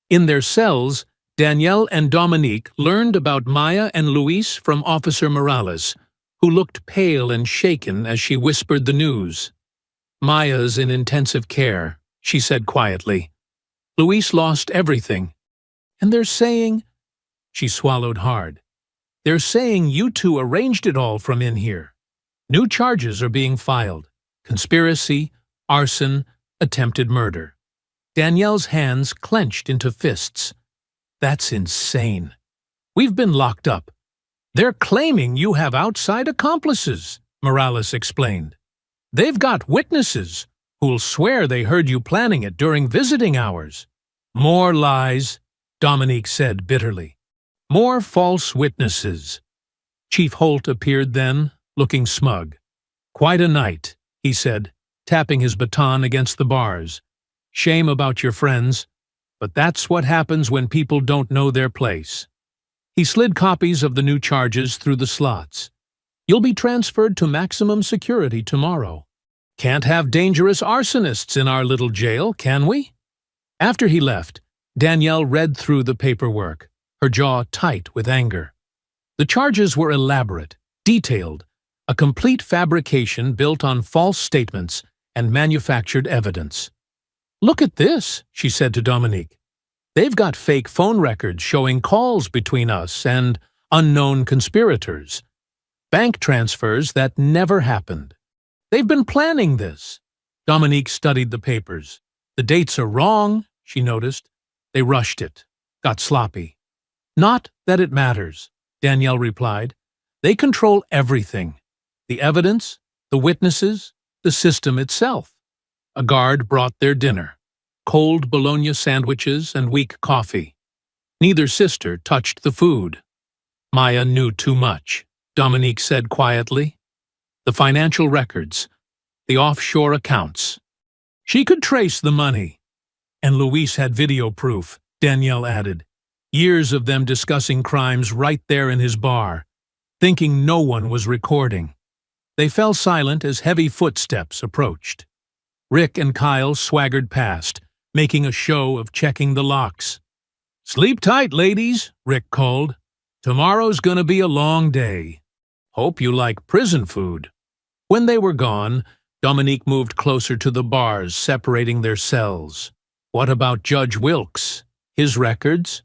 Speaker 1: In their cells, Danielle and Dominique learned about Maya and Luis from Officer Morales, who looked pale and shaken as she whispered the news. "Maya's in intensive care," she said quietly. "Luis lost everything. And they're saying—" She swallowed hard. "They're saying you two arranged it all from in here. New charges are being filed. Conspiracy, arson, attempted murder." Danielle's hands clenched into fists. "That's insane. We've been locked up. They're claiming you have outside accomplices," Morales explained. "They've got witnesses who'll swear they heard you planning it during visiting hours." "More lies," Dominique said bitterly. "More false witnesses." Chief Holt appeared then, looking smug. "Quite a night," he said, tapping his baton against the bars. "Shame about your friends, but that's what happens when people don't know their place." He slid copies of the new charges through the slots. "You'll be transferred to maximum security tomorrow. Can't have dangerous arsonists in our little jail, can we?" After he left, Danielle read through the paperwork, her jaw tight with anger. The charges were elaborate, detailed, a complete fabrication built on false statements and manufactured evidence. "Look at this," she said to Dominique. "They've got fake phone records showing calls between us and unknown conspirators. Bank transfers that never happened. They've been planning this." Dominique studied the papers. "The dates are wrong," she noticed. "They rushed it, got sloppy." "Not that it matters," Danielle replied. "They control everything. The evidence, the witnesses, the system itself." A guard brought their dinner: cold bologna sandwiches and weak coffee. Neither sister touched the food. "Maya knew too much," Dominique said quietly. "The financial records, the offshore accounts. She could trace the money." "And Luis had video proof," Danielle added. "Years of them discussing crimes right there in his bar, thinking no one was recording." They fell silent as heavy footsteps approached. Rick and Kyle swaggered past, making a show of checking the locks. "Sleep tight, ladies," Rick called. "Tomorrow's gonna be a long day. Hope you like prison food." When they were gone, Dominique moved closer to the bars separating their cells. "What about Judge Wilkes? His records?"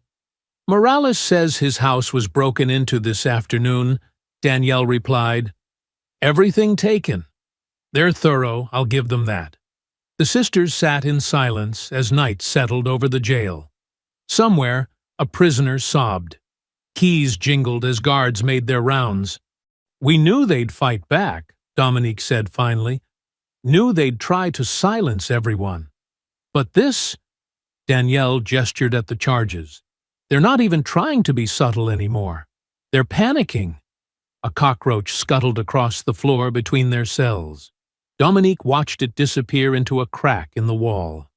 Speaker 1: "Morales says his house was broken into this afternoon," Danielle replied. "Everything taken. They're thorough, I'll give them that." The sisters sat in silence as night settled over the jail. Somewhere, a prisoner sobbed. Keys jingled as guards made their rounds. "We knew they'd fight back," Dominique said finally. "Knew they'd try to silence everyone. But this—" Danielle gestured at the charges. "They're not even trying to be subtle anymore. They're panicking." A cockroach scuttled across the floor between their cells. Dominique watched it disappear into a crack in the wall.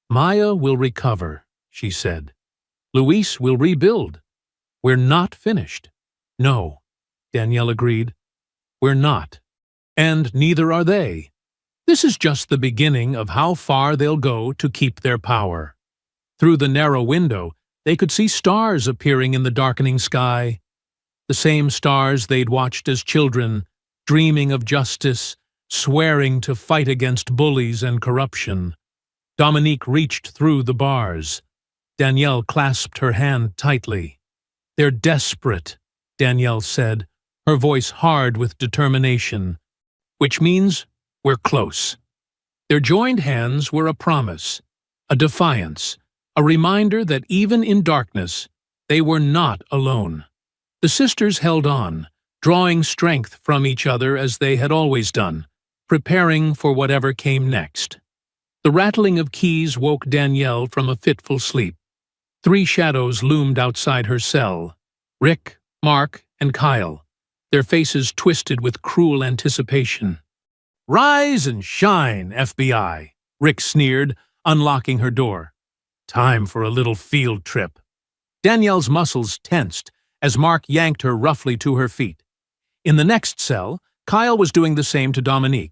Speaker 1: "Maya will recover," she said. "Luis will rebuild. We're not finished." "No," Danielle agreed. "We're not. And neither are they. This is just the beginning of how far they'll go to keep their power." Through the narrow window, they could see stars appearing in the darkening sky. The same stars they'd watched as children, dreaming of justice, swearing to fight against bullies and corruption. Dominique reached through the bars. Danielle clasped her hand tightly. "They're desperate," Danielle said, her voice hard with determination. "Which means we're close." Their joined hands were a promise, a defiance, a reminder that even in darkness, they were not alone. The sisters held on, drawing strength from each other as they had always done, preparing for whatever came next. The rattling of keys woke Danielle from a fitful sleep. 3 shadows loomed outside her cell: Rick, Mark, and Kyle, their faces twisted with cruel anticipation. "Rise and shine, FBI," Rick sneered, unlocking her door. "Time for a little field trip." Danielle's muscles tensed as Mark yanked her roughly to her feet. In the next cell, Kyle was doing the same to Dominique.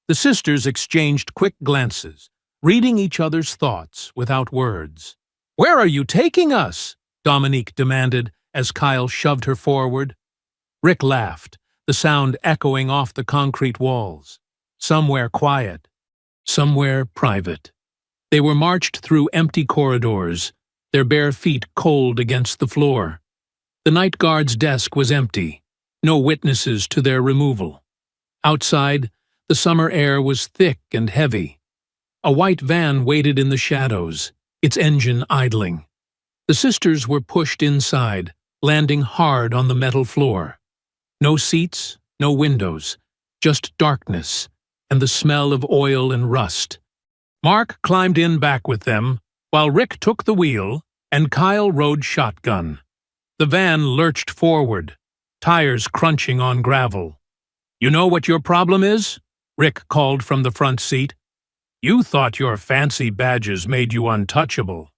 Speaker 1: The sisters exchanged quick glances, reading each other's thoughts without words. "Where are you taking us?" Dominique demanded as Kyle shoved her forward. Rick laughed, the sound echoing off the concrete walls. Somewhere quiet, somewhere private. They were marched through empty corridors, their bare feet cold against the floor. The night guard's desk was empty, no witnesses to their removal. Outside, the summer air was thick and heavy. A white van waited in the shadows, its engine idling. The sisters were pushed inside, landing hard on the metal floor. No seats, no windows, just darkness and the smell of oil and rust. Mark climbed in back with them, while Rick took the wheel and Kyle rode shotgun. The van lurched forward, tires crunching on gravel. "You know what your problem is?" Rick called from the front seat. "You thought your fancy badges made you untouchable.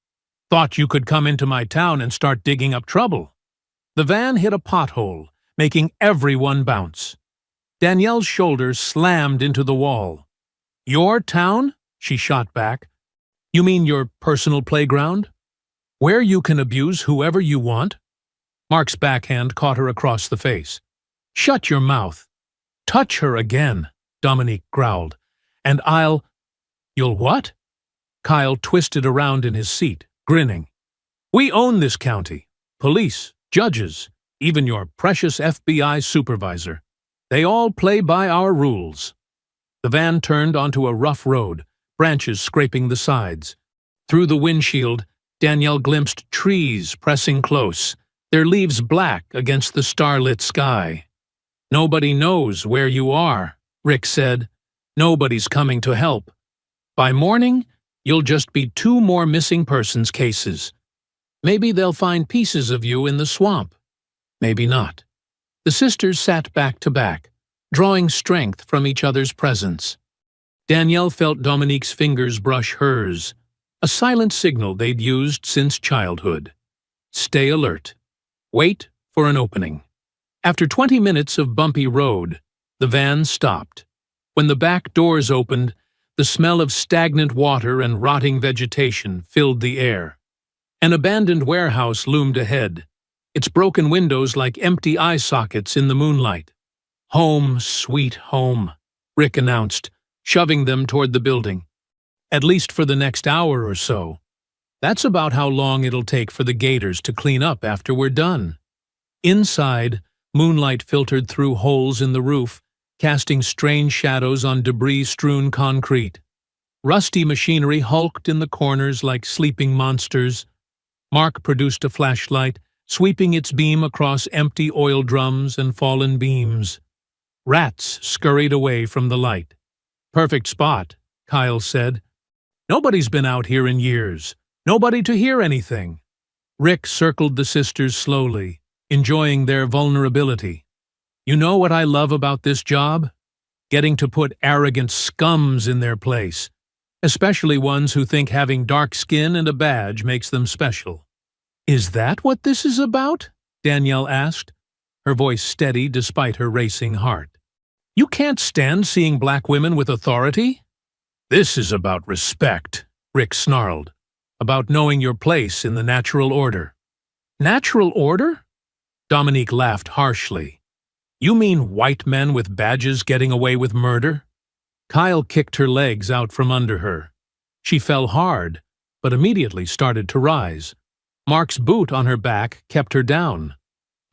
Speaker 1: Thought you could come into my town and start digging up trouble." The van hit a pothole, making everyone bounce. Danielle's shoulders slammed into the wall. "Your town?" she shot back. "You mean your personal playground? Where you can abuse whoever you want?" Mark's backhand caught her across the face. "Shut your mouth. Touch her again," Dominique growled. "And You'll what?" Kyle twisted around in his seat, grinning. "We own this county. Police, judges, even your precious FBI supervisor. They all play by our rules." The van turned onto a rough road, branches scraping the sides. Through the windshield, Danielle glimpsed trees pressing close, their leaves black against the starlit sky. "Nobody knows where you are," Rick said. "Nobody's coming to help. By morning, you'll just be 2 more missing persons cases. Maybe they'll find pieces of you in the swamp. Maybe not." The sisters sat back to back, drawing strength from each other's presence. Danielle felt Dominique's fingers brush hers, a silent signal they'd used since childhood. Stay alert. Wait for an opening. After 20 minutes of bumpy road, the van stopped. When the back doors opened, the smell of stagnant water and rotting vegetation filled the air. An abandoned warehouse loomed ahead, its broken windows like empty eye sockets in the moonlight. "Home, sweet home," Rick announced, shoving them toward the building. "At least for the next hour or so. That's about how long it'll take for the gators to clean up after we're done." Inside, moonlight filtered through holes in the roof, casting strange shadows on debris-strewn concrete. Rusty machinery hulked in the corners like sleeping monsters. Mark produced a flashlight, sweeping its beam across empty oil drums and fallen beams. Rats scurried away from the light. "Perfect spot," Kyle said. "Nobody's been out here in years. Nobody to hear anything." Rick circled the sisters slowly, enjoying their vulnerability. "You know what I love about this job? Getting to put arrogant scums in their place, especially ones who think having dark skin and a badge makes them special." "Is that what this is about?" Danielle asked, her voice steady despite her racing heart. "You can't stand seeing black women with authority?" "This is about respect," Rick snarled. "About knowing your place in the natural order." "Natural order?" Dominique laughed harshly. "You mean white men with badges getting away with murder?" Kyle kicked her legs out from under her. She fell hard, but immediately started to rise. Mark's boot on her back kept her down.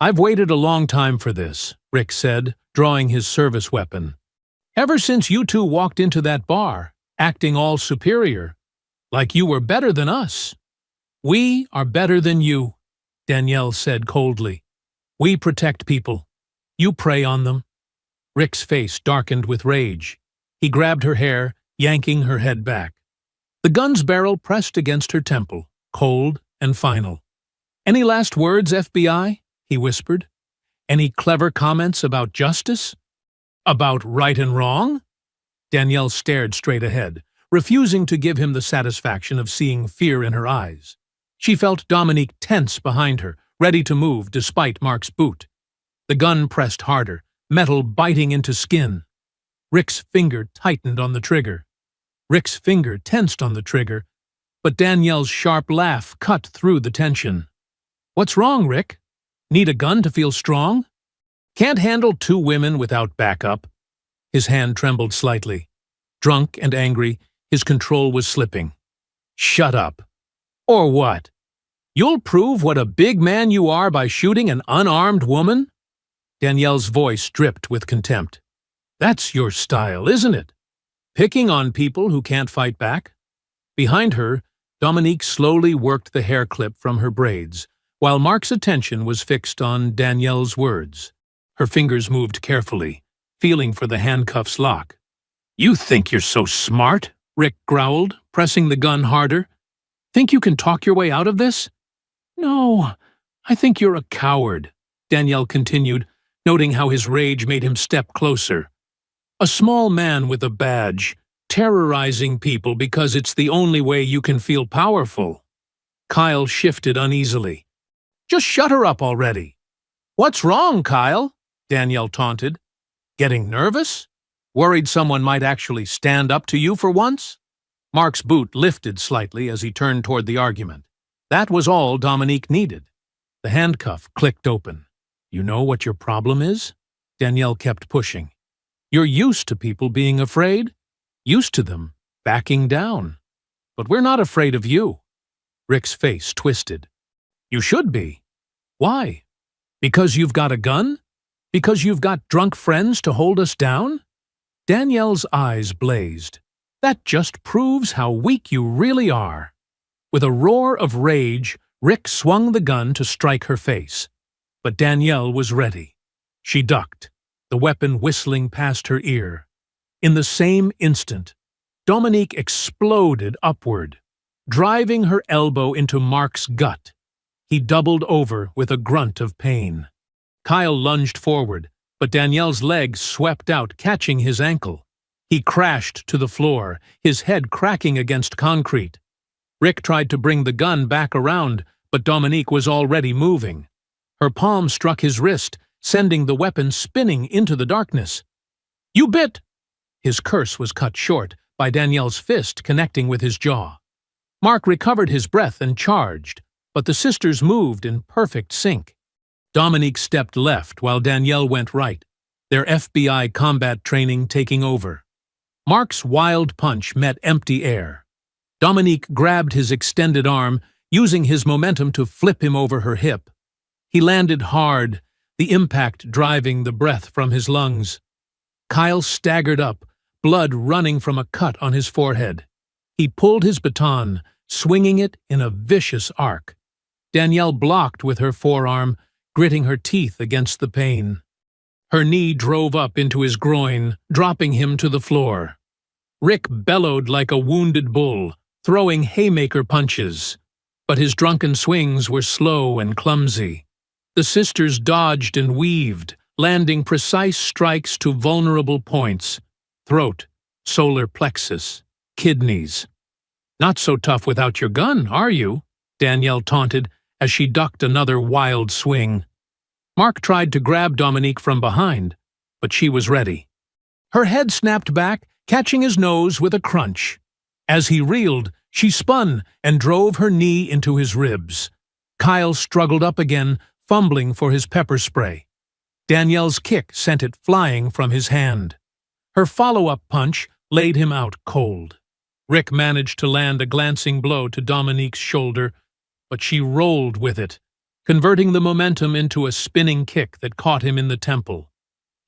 Speaker 1: "I've waited a long time for this," Rick said, drawing his service weapon. "Ever since you two walked into that bar, acting all superior, like you were better than us." "We are better than you," Danielle said coldly. "We protect people. You prey on them." Rick's face darkened with rage. He grabbed her hair, yanking her head back. The gun's barrel pressed against her temple, cold and final. "Any last words, FBI?" he whispered. "Any clever comments about justice? About right and wrong?" Danielle stared straight ahead, refusing to give him the satisfaction of seeing fear in her eyes. She felt Dominique tense behind her, ready to move despite Mark's boot. The gun pressed harder, metal biting into skin. Rick's finger tightened on the trigger. Rick's finger tensed on the trigger, but Danielle's sharp laugh cut through the tension. "What's wrong, Rick? Need a gun to feel strong? Can't handle 2 women without backup." His hand trembled slightly. Drunk and angry, his control was slipping. "Shut up. Or what? You'll prove what a big man you are by shooting an unarmed woman?" Danielle's voice dripped with contempt. "That's your style, isn't it? Picking on people who can't fight back?" Behind her, Dominique slowly worked the hair clip from her braids, while Mark's attention was fixed on Danielle's words. Her fingers moved carefully, feeling for the handcuff's lock. "You think you're so smart?" Rick growled, pressing the gun harder. "Think you can talk your way out of this?" "No, I think you're a coward," Danielle continued, noting how his rage made him step closer. "A small man with a badge, terrorizing people because it's the only way you can feel powerful." Kyle shifted uneasily. "Just shut her up already." "What's wrong, Kyle?" Danielle taunted. "Getting nervous? Worried someone might actually stand up to you for once?" Mark's boot lifted slightly as he turned toward the argument. That was all Dominique needed. The handcuff clicked open. "You know what your problem is?" Danielle kept pushing. "You're used to people being afraid, used to them backing down. But we're not afraid of you." Rick's face twisted. "You should be. Why? Because you've got a gun? Because you've got drunk friends to hold us down?" Danielle's eyes blazed. "That just proves how weak you really are." With a roar of rage, Rick swung the gun to strike her face. But Danielle was ready. She ducked, the weapon whistling past her ear. In the same instant, Dominique exploded upward, driving her elbow into Mark's gut. He doubled over with a grunt of pain. Kyle lunged forward, but Danielle's leg swept out, catching his ankle. He crashed to the floor, his head cracking against concrete. Rick tried to bring the gun back around, but Dominique was already moving. Her palm struck his wrist, sending the weapon spinning into the darkness. "You bit!" His curse was cut short by Danielle's fist connecting with his jaw. Mark recovered his breath and charged, but the sisters moved in perfect sync. Dominique stepped left while Danielle went right, their FBI combat training taking over. Mark's wild punch met empty air. Dominique grabbed his extended arm, using his momentum to flip him over her hip. He landed hard, the impact driving the breath from his lungs. Kyle staggered up, blood running from a cut on his forehead. He pulled his baton, swinging it in a vicious arc. Danielle blocked with her forearm, gritting her teeth against the pain. Her knee drove up into his groin, dropping him to the floor. Rick bellowed like a wounded bull, throwing haymaker punches, but his drunken swings were slow and clumsy. The sisters dodged and weaved, landing precise strikes to vulnerable points: throat, solar plexus, kidneys. "Not so tough without your gun, are you?" Danielle taunted as she ducked another wild swing. Mark tried to grab Dominique from behind, but she was ready. Her head snapped back, catching his nose with a crunch. As he reeled, she spun and drove her knee into his ribs. Kyle struggled up again, fumbling for his pepper spray. Danielle's kick sent it flying from his hand. Her follow-up punch laid him out cold. Rick managed to land a glancing blow to Dominique's shoulder, but she rolled with it, converting the momentum into a spinning kick that caught him in the temple.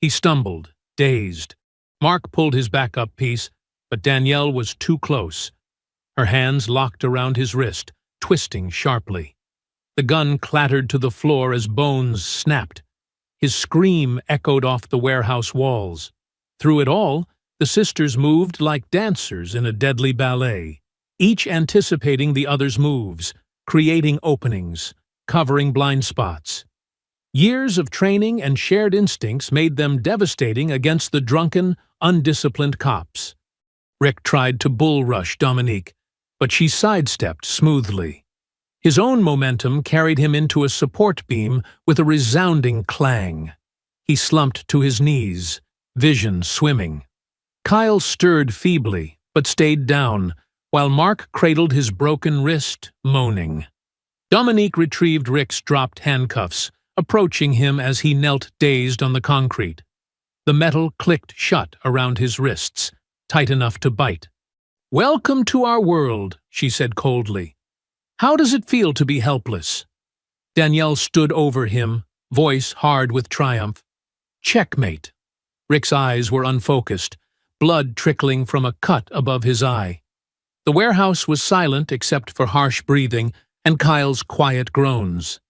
Speaker 1: He stumbled, dazed. Mark pulled his backup piece, but Danielle was too close. Her hands locked around his wrist, twisting sharply. The gun clattered to the floor as bones snapped. His scream echoed off the warehouse walls. Through it all, the sisters moved like dancers in a deadly ballet, each anticipating the other's moves, creating openings, covering blind spots. Years of training and shared instincts made them devastating against the drunken, undisciplined cops. Rick tried to bull rush Dominique, but she sidestepped smoothly. His own momentum carried him into a support beam with a resounding clang. He slumped to his knees, vision swimming. Kyle stirred feebly, but stayed down, while Mark cradled his broken wrist, moaning. Dominique retrieved Rick's dropped handcuffs, approaching him as he knelt dazed on the concrete. The metal clicked shut around his wrists, tight enough to bite. "Welcome to our world," she said coldly. "How does it feel to be helpless?" Danielle stood over him, voice hard with triumph. "Checkmate." Rick's eyes were unfocused, blood trickling from a cut above his eye. The warehouse was silent except for harsh breathing and Kyle's quiet groans.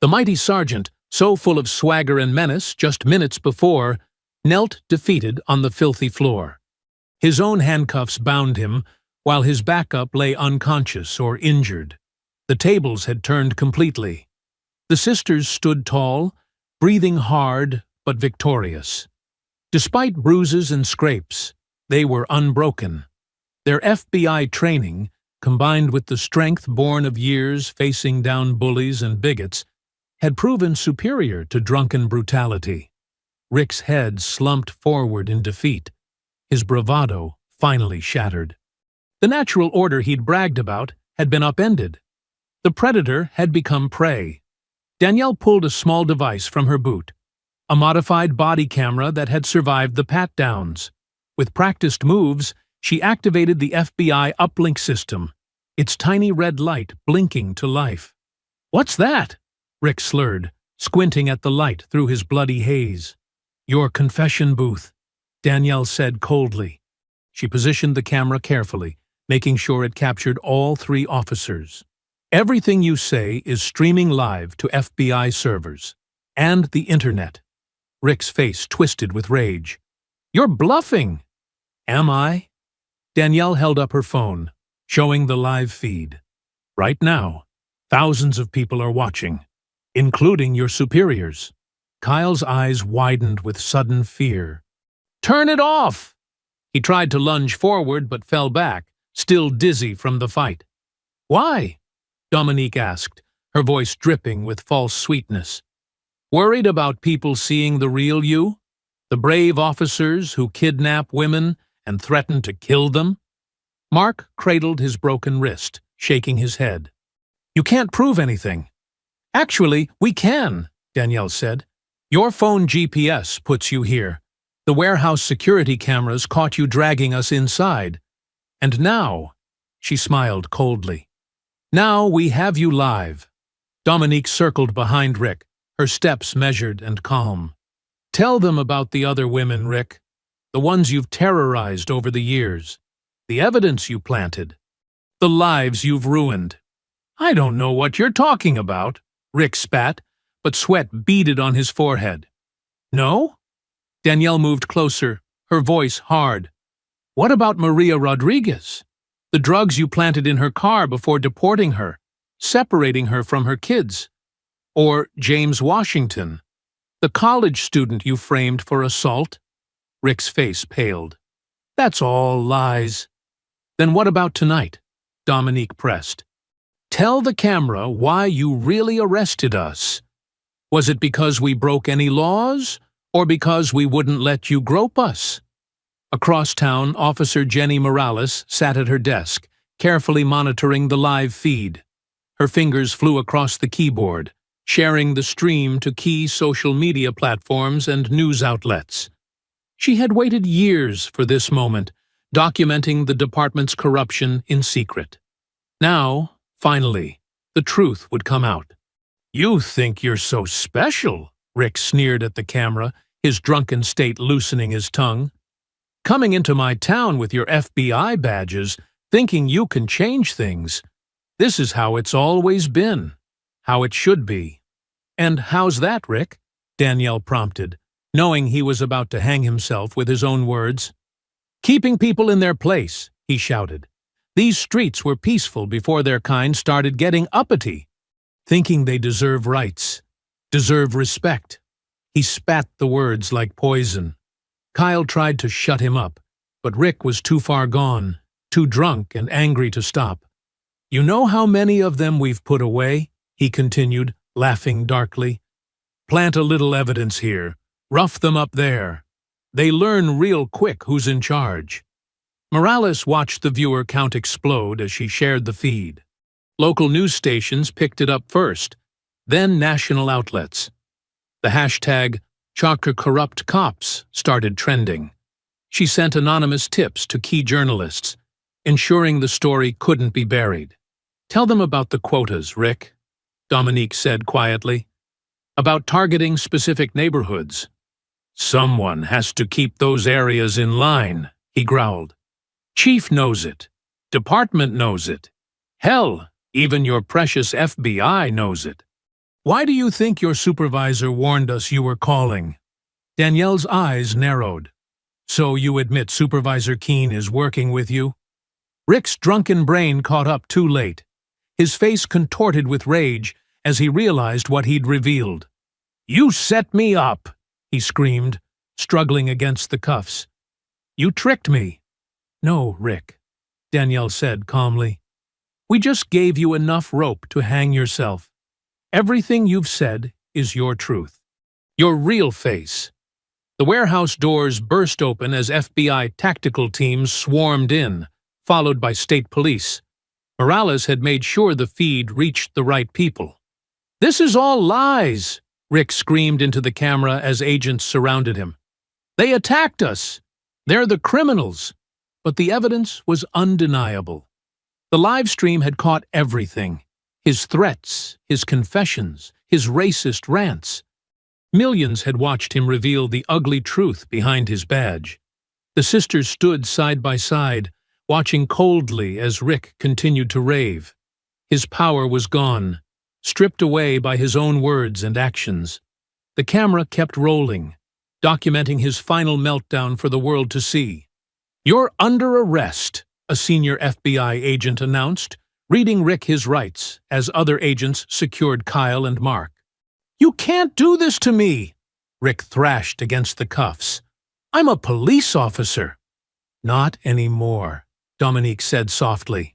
Speaker 1: The mighty sergeant, so full of swagger and menace just minutes before, knelt defeated on the filthy floor. His own handcuffs bound him, while his backup lay unconscious or injured. The tables had turned completely. The sisters stood tall, breathing hard but victorious. Despite bruises and scrapes, they were unbroken. Their FBI training, combined with the strength born of years facing down bullies and bigots, had proven superior to drunken brutality. Rick's head slumped forward in defeat, his bravado finally shattered. The natural order he'd bragged about had been upended. The predator had become prey. Danielle pulled a small device from her boot, a modified body camera that had survived the pat-downs. With practiced moves, she activated the FBI uplink system, its tiny red light blinking to life. "What's that?" Rick slurred, squinting at the light through his bloody haze. "Your confession booth," Danielle said coldly. She positioned the camera carefully, making sure it captured all three officers. "Everything you say is streaming live to FBI servers. And the internet." Rick's face twisted with rage. "You're bluffing!" "Am I?" Danielle held up her phone, showing the live feed. "Right now, thousands of people are watching, including your superiors." Kyle's eyes widened with sudden fear. "Turn it off!" He tried to lunge forward but fell back, still dizzy from the fight. "Why?" Dominique asked, her voice dripping with false sweetness. "Worried about people seeing the real you? The brave officers who kidnap women and threaten to kill them?" Mark cradled his broken wrist, shaking his head. "You can't prove anything." "Actually, we can," Danielle said. "Your phone GPS puts you here. The warehouse security cameras caught you dragging us inside. And now," she smiled coldly, "now we have you live." Dominique circled behind Rick, her steps measured and calm. "Tell them about the other women, Rick. The ones you've terrorized over the years. The evidence you planted. The lives you've ruined." "I don't know what you're talking about," Rick spat, but sweat beaded on his forehead. "No?" Danielle moved closer, her voice hard. "What about Maria Rodriguez? The drugs you planted in her car before deporting her, separating her from her kids? Or James Washington, the college student you framed for assault?" Rick's face paled. "That's all lies." "Then what about tonight?" Dominique pressed. "Tell the camera why you really arrested us. Was it because we broke any laws, or because we wouldn't let you grope us?" Across town, Officer Jenny Morales sat at her desk, carefully monitoring the live feed. Her fingers flew across the keyboard, sharing the stream to key social media platforms and news outlets. She had waited years for this moment, documenting the department's corruption in secret. Now, finally, the truth would come out. "You think you're so special," Rick sneered at the camera, his drunken state loosening his tongue. "Coming into my town with your FBI badges, thinking you can change things. This is how it's always been, how it should be." "And how's that, Rick?" Danielle prompted, knowing he was about to hang himself with his own words. "Keeping people in their place," he shouted. "These streets were peaceful before their kind started getting uppity, thinking they deserve rights, deserve respect." He spat the words like poison. Kyle tried to shut him up, but Rick was too far gone, too drunk and angry to stop. "You know how many of them we've put away?" he continued, laughing darkly. "Plant a little evidence here. Rough them up there. They learn real quick who's in charge. Morales watched the viewer count explode as she shared the feed. Local news stations picked it up first, then national outlets. The hashtag #ChockerCorruptCops started trending. She sent anonymous tips to key journalists, ensuring the story couldn't be buried. "Tell them about the quotas, Rick," Dominique said quietly. "About targeting specific neighborhoods." "Someone has to keep those areas in line," he growled. "Chief knows it. Department knows it. Hell, even your precious FBI knows it." "Why do you think your supervisor warned us you were calling?" Danielle's eyes narrowed. "So you admit Supervisor Keene is working with you?" Rick's drunken brain caught up too late. His face contorted with rage as he realized what he'd revealed. "You set me up!" he screamed, struggling against the cuffs. "You tricked me." "No, Rick," Danielle said calmly. "We just gave you enough rope to hang yourself. Everything you've said is your truth. Your real face." The warehouse doors burst open as FBI tactical teams swarmed in, followed by state police. Morales had made sure the feed reached the right people. "This is all lies!" Rick screamed into the camera as agents surrounded him. "They attacked us! They're the criminals!" But the evidence was undeniable. The live stream had caught everything. His threats, his confessions, his racist rants. Millions had watched him reveal the ugly truth behind his badge. The sisters stood side by side, watching coldly as Rick continued to rave. His power was gone, stripped away by his own words and actions. The camera kept rolling, documenting his final meltdown for the world to see. "You're under arrest," a senior FBI agent announced, reading Rick his rights as other agents secured Kyle and Mark. "You can't do this to me!" Rick thrashed against the cuffs. "I'm a police officer." "Not anymore," Dominique said softly.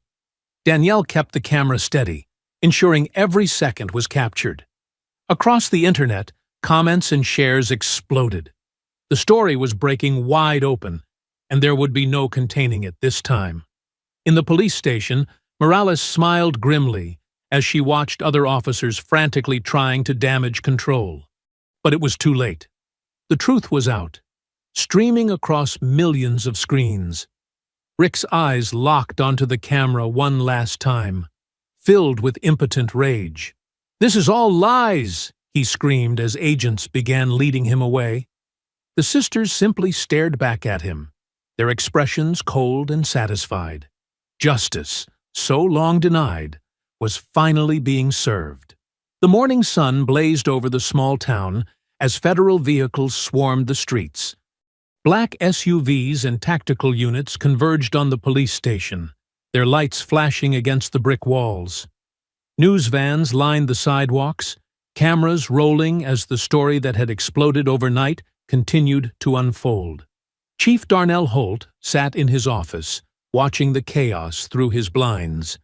Speaker 1: Danielle kept the camera steady, ensuring every second was captured. Across the internet, comments and shares exploded. The story was breaking wide open, and there would be no containing it this time. In the police station, Morales smiled grimly as she watched other officers frantically trying to damage control. But it was too late. The truth was out, streaming across millions of screens. Rick's eyes locked onto the camera one last time, filled with impotent rage. "This is all lies!" he screamed as agents began leading him away. The sisters simply stared back at him, their expressions cold and satisfied. Justice, so long denied, was finally being served. The morning sun blazed over the small town as federal vehicles swarmed the streets. Black SUVs and tactical units converged on the police station, their lights flashing against the brick walls. News vans lined the sidewalks, cameras rolling as the story that had exploded overnight continued to unfold. Chief Darnell Holt sat in his office, watching the chaos through his blinds.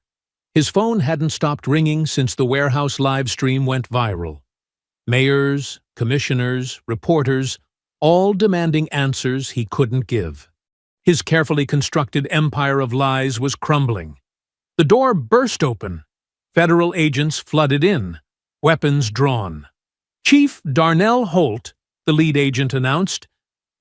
Speaker 1: His phone hadn't stopped ringing since the warehouse live stream went viral. Mayors, commissioners, reporters, all demanding answers he couldn't give. His carefully constructed empire of lies was crumbling. The door burst open. Federal agents flooded in, weapons drawn. "Chief Darnell Holt," the lead agent announced,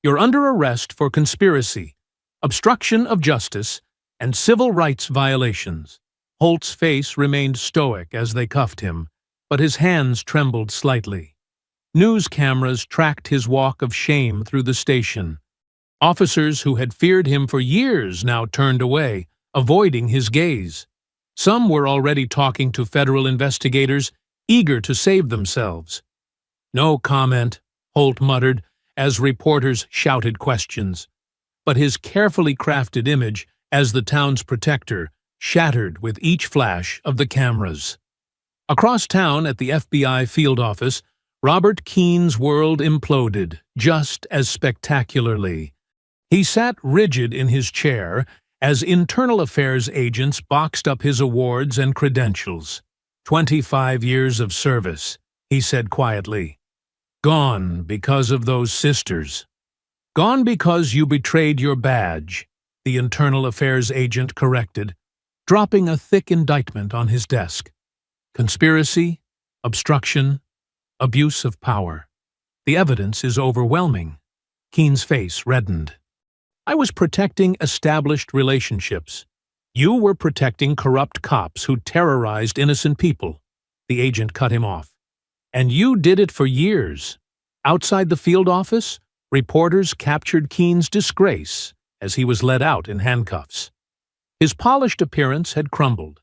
Speaker 1: "you're under arrest for conspiracy, obstruction of justice, and civil rights violations." Holt's face remained stoic as they cuffed him, but his hands trembled slightly. News cameras tracked his walk of shame through the station. Officers who had feared him for years now turned away, avoiding his gaze. Some were already talking to federal investigators, eager to save themselves. "No comment," Holt muttered as reporters shouted questions. But his carefully crafted image as the town's protector shattered with each flash of the cameras. Across town at the FBI field office, Robert Keene's world imploded just as spectacularly. He sat rigid in his chair as internal affairs agents boxed up his awards and credentials. 25 years of service, he said quietly. Gone because of those sisters. Gone because you betrayed your badge, the Internal Affairs agent corrected, dropping a thick indictment on his desk. Conspiracy, obstruction, abuse of power. The evidence is overwhelming. Keene's face reddened. I was protecting established relationships. You were protecting corrupt cops who terrorized innocent people. The agent cut him off. And you did it for years. Outside the field office, reporters captured Keene's disgrace as he was led out in handcuffs. His polished appearance had crumbled.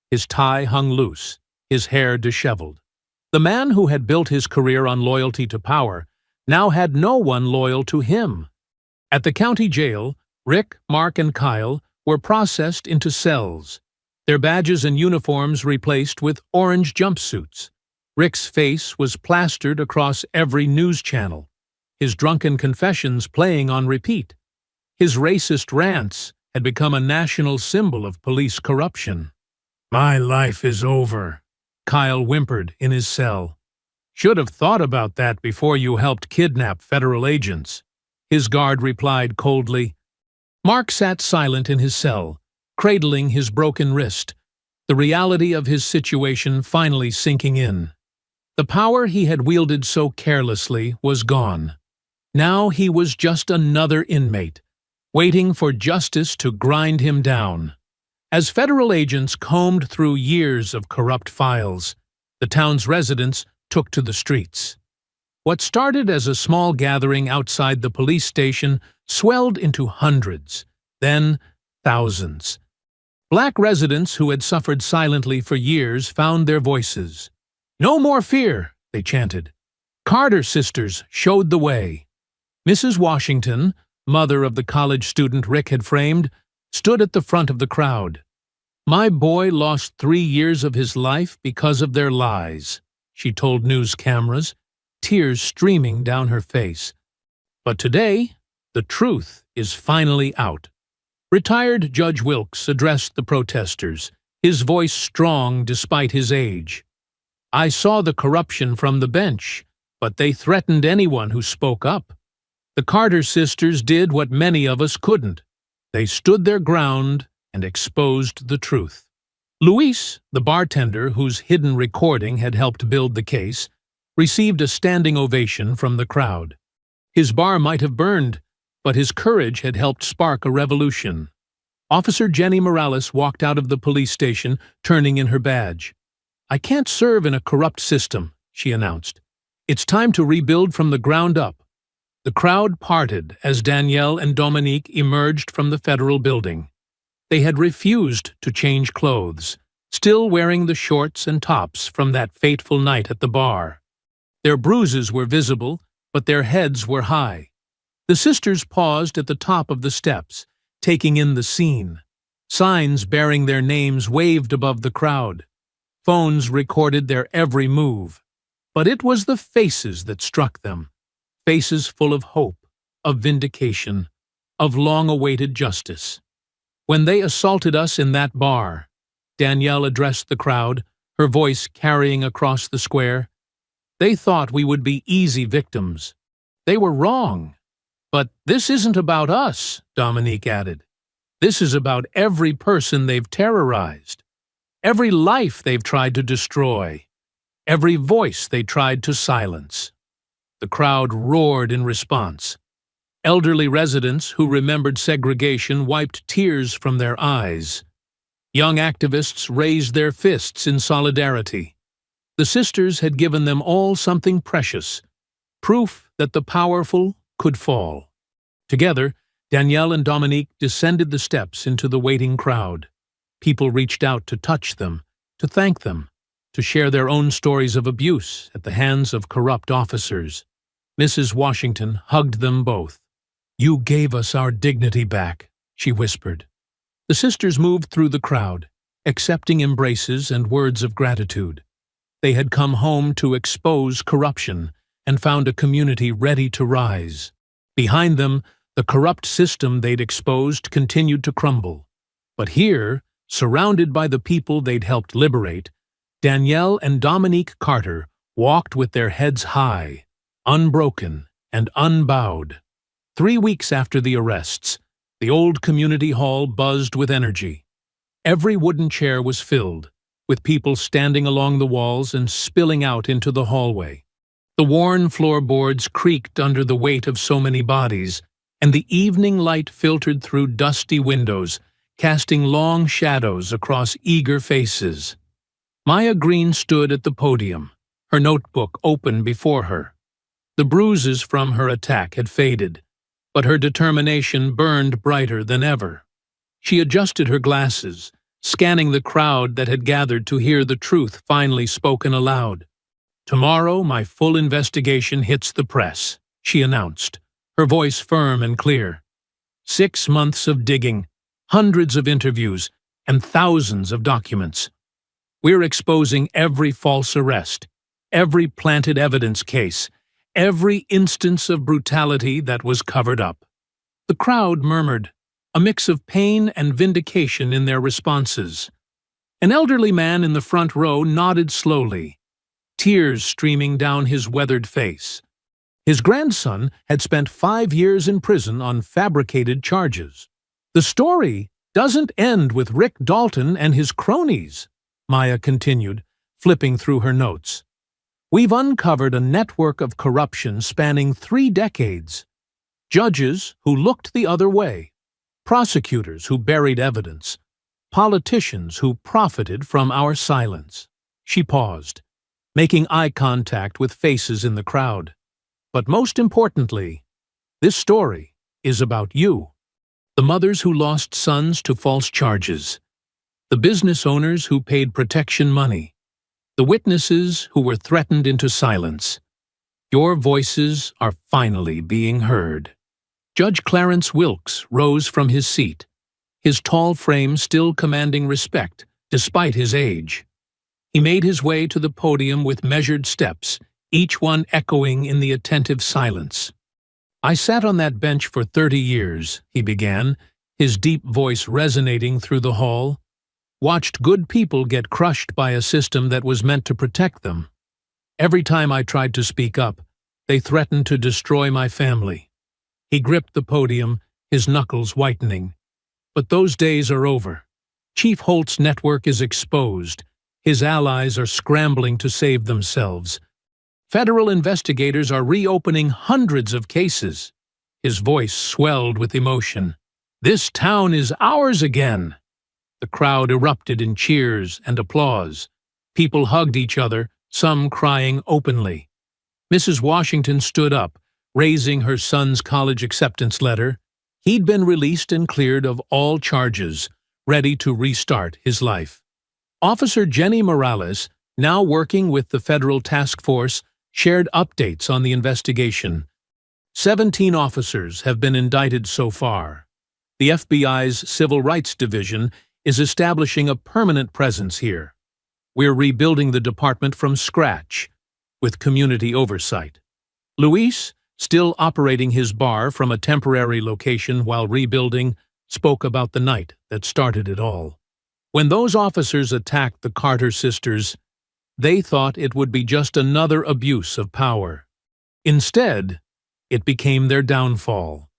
Speaker 1: His tie hung loose, his hair disheveled. The man who had built his career on loyalty to power now had no one loyal to him. At the county jail, Rick, Mark, and Kyle were processed into cells, their badges and uniforms replaced with orange jumpsuits. Rick's face was plastered across every news channel, his drunken confessions playing on repeat. His racist rants had become a national symbol of police corruption. "My life is over," Kyle whimpered in his cell. "Should have thought about that before you helped kidnap federal agents," his guard replied coldly. Mark sat silent in his cell, cradling his broken wrist, the reality of his situation finally sinking in. The power he had wielded so carelessly was gone. Now he was just another inmate, waiting for justice to grind him down. As federal agents combed through years of corrupt files, the town's residents took to the streets. What started as a small gathering outside the police station swelled into hundreds, then thousands. Black residents who had suffered silently for years found their voices. "No more fear," they chanted. Carter sisters showed the way. Mrs. Washington, mother of the college student Rick had framed, stood at the front of the crowd. "My boy lost 3 years of his life because of their lies," she told news cameras, tears streaming down her face. But today, the truth is finally out. Retired Judge Wilkes addressed the protesters, his voice strong despite his age. "I saw the corruption from the bench, but they threatened anyone who spoke up. The Carter sisters did what many of us couldn't. They stood their ground and exposed the truth." Luis, the bartender whose hidden recording had helped build the case, received a standing ovation from the crowd. His bar might have burned, but his courage had helped spark a revolution. Officer Jenny Morales walked out of the police station, turning in her badge. "I can't serve in a corrupt system," she announced. "It's time to rebuild from the ground up." The crowd parted as Danielle and Dominique emerged from the federal building. They had refused to change clothes, still wearing the shorts and tops from that fateful night at the bar. Their bruises were visible, but their heads were high. The sisters paused at the top of the steps, taking in the scene. Signs bearing their names waved above the crowd. Phones recorded their every move. But it was the faces that struck them. Faces full of hope, of vindication, of long-awaited justice. "When they assaulted us in that bar," Danielle addressed the crowd, her voice carrying across the square, "they thought we would be easy victims. They were wrong. But this isn't about us," Dominique added. "This is about every person they've terrorized, every life they've tried to destroy, every voice they tried to silence." The crowd roared in response. Elderly residents who remembered segregation wiped tears from their eyes. Young activists raised their fists in solidarity. The sisters had given them all something precious, proof that the powerful could fall. Together, Danielle and Dominique descended the steps into the waiting crowd. People reached out to touch them, to thank them, to share their own stories of abuse at the hands of corrupt officers. Mrs. Washington hugged them both. "You gave us our dignity back," she whispered. The sisters moved through the crowd, accepting embraces and words of gratitude. They had come home to expose corruption and found a community ready to rise. Behind them, the corrupt system they'd exposed continued to crumble. But here, surrounded by the people they'd helped liberate, Danielle and Dominique Carter walked with their heads high, unbroken and unbowed. 3 weeks after the arrests, the old community hall buzzed with energy. Every wooden chair was filled, with people standing along the walls and spilling out into the hallway. The worn floorboards creaked under the weight of so many bodies, and the evening light filtered through dusty windows, casting long shadows across eager faces. Maya Green stood at the podium, her notebook open before her. The bruises from her attack had faded, but her determination burned brighter than ever. She adjusted her glasses, scanning the crowd that had gathered to hear the truth finally spoken aloud. "Tomorrow, my full investigation hits the press," she announced, her voice firm and clear. 6 months of digging, hundreds of interviews, and thousands of documents. We're exposing every false arrest, every planted evidence case, every instance of brutality that was covered up. The crowd murmured, a mix of pain and vindication in their responses. An elderly man in the front row nodded slowly, tears streaming down his weathered face. His grandson had spent 5 years in prison on fabricated charges. "The story doesn't end with Rick Dalton and his cronies," Maya continued, flipping through her notes. "We've uncovered a network of corruption spanning 3 decades. Judges who looked the other way, prosecutors who buried evidence, politicians who profited from our silence." She paused, making eye contact with faces in the crowd. "But most importantly, this story is about you. The mothers who lost sons to false charges, the business owners who paid protection money, the witnesses who were threatened into silence. Your voices are finally being heard." Judge Clarence Wilkes rose from his seat, his tall frame still commanding respect despite his age. He made his way to the podium with measured steps, each one echoing in the attentive silence. "I sat on that bench for 30 years, he began, his deep voice resonating through the hall. "Watched good people get crushed by a system that was meant to protect them. Every time I tried to speak up, they threatened to destroy my family." He gripped the podium, his knuckles whitening. "But those days are over. Chief Holt's network is exposed. His allies are scrambling to save themselves. Federal investigators are reopening hundreds of cases." His voice swelled with emotion. "This town is ours again." The crowd erupted in cheers and applause. People hugged each other, some crying openly. Mrs. Washington stood up, raising her son's college acceptance letter. He'd been released and cleared of all charges, ready to restart his life. Officer Jenny Morales, now working with the federal task force, shared updates on the investigation. 17 officers have been indicted so far. The FBI's Civil Rights Division is establishing a permanent presence here. We're rebuilding the department from scratch, with community oversight. Luis, still operating his bar from a temporary location while rebuilding, spoke about the night that started it all. When those officers attacked the Carter sisters, they thought it would be just another abuse of power. Instead, it became their downfall.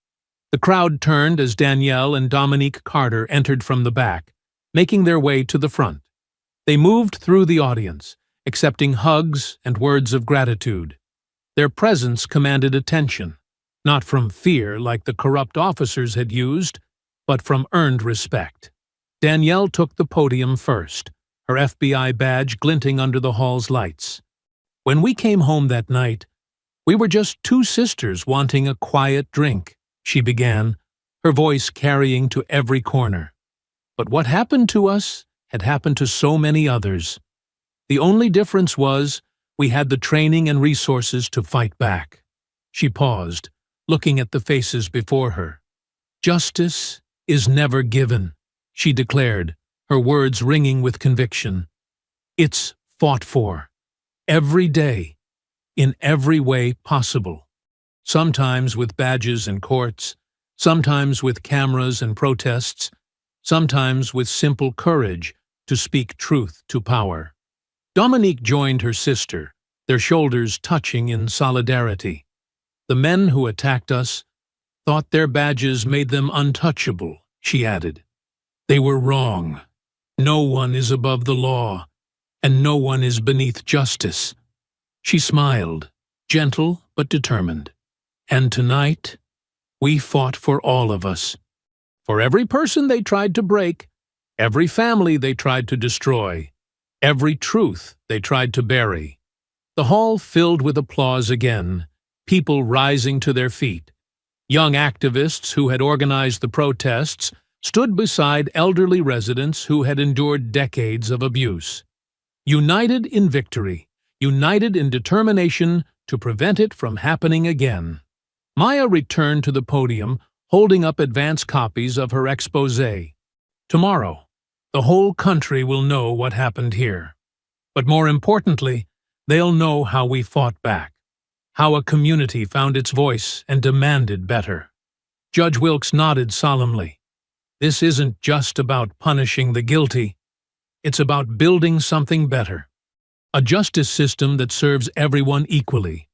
Speaker 1: The crowd turned as Danielle and Dominique Carter entered from the back, making their way to the front. They moved through the audience, accepting hugs and words of gratitude. Their presence commanded attention, not from fear like the corrupt officers had used, but from earned respect. Danielle took the podium first, her FBI badge glinting under the hall's lights. "When we came home that night, we were just 2 sisters wanting a quiet drink," she began, her voice carrying to every corner. "But what happened to us had happened to so many others. The only difference was we had the training and resources to fight back." She paused, looking at the faces before her. "Justice is never given," she declared, her words ringing with conviction. "It's fought for. Every day, in every way possible. Sometimes with badges and courts, sometimes with cameras and protests, sometimes with simple courage to speak truth to power." Dominique joined her sister, their shoulders touching in solidarity. The men who attacked us thought their badges made them untouchable, she added. They were wrong. No one is above the law, and no one is beneath justice. She smiled, gentle but determined. And tonight, we fought for all of us. For every person they tried to break, every family they tried to destroy, every truth they tried to bury. The hall filled with applause again, people rising to their feet. Young activists who had organized the protests stood beside elderly residents who had endured decades of abuse. United in victory, united in determination to prevent it from happening again. Maya returned to the podium, holding up advance copies of her exposé. Tomorrow, the whole country will know what happened here. But more importantly, they'll know how we fought back, how a community found its voice and demanded better. Judge Wilkes nodded solemnly. This isn't just about punishing the guilty. It's about building something better. A justice system that serves everyone equally.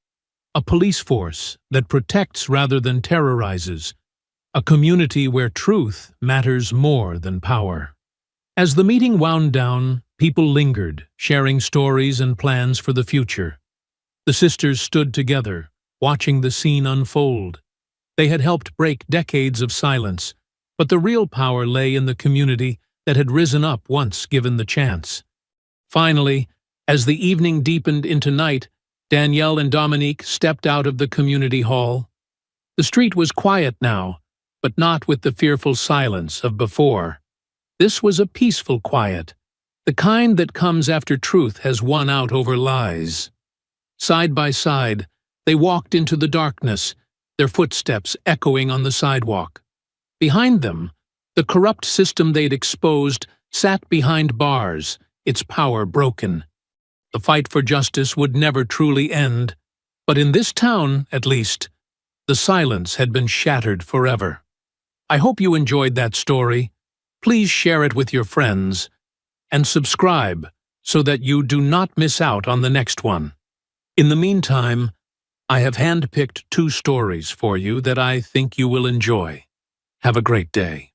Speaker 1: A police force that protects rather than terrorizes. A community where truth matters more than power. As the meeting wound down, people lingered, sharing stories and plans for the future. The sisters stood together, watching the scene unfold. They had helped break decades of silence, but the real power lay in the community that had risen up once given the chance. Finally, as the evening deepened into night, Danielle and Dominique stepped out of the community hall. The street was quiet now, but not with the fearful silence of before. This was a peaceful quiet, the kind that comes after truth has won out over lies. Side by side, they walked into the darkness, their footsteps echoing on the sidewalk. Behind them, the corrupt system they'd exposed sat behind bars, its power broken. The fight for justice would never truly end, but in this town, at least, the silence had been shattered forever. I hope you enjoyed that story. Please share it with your friends, and subscribe so that you do not miss out on the next one. In the meantime, I have handpicked 2 stories for you that I think you will enjoy. Have a great day.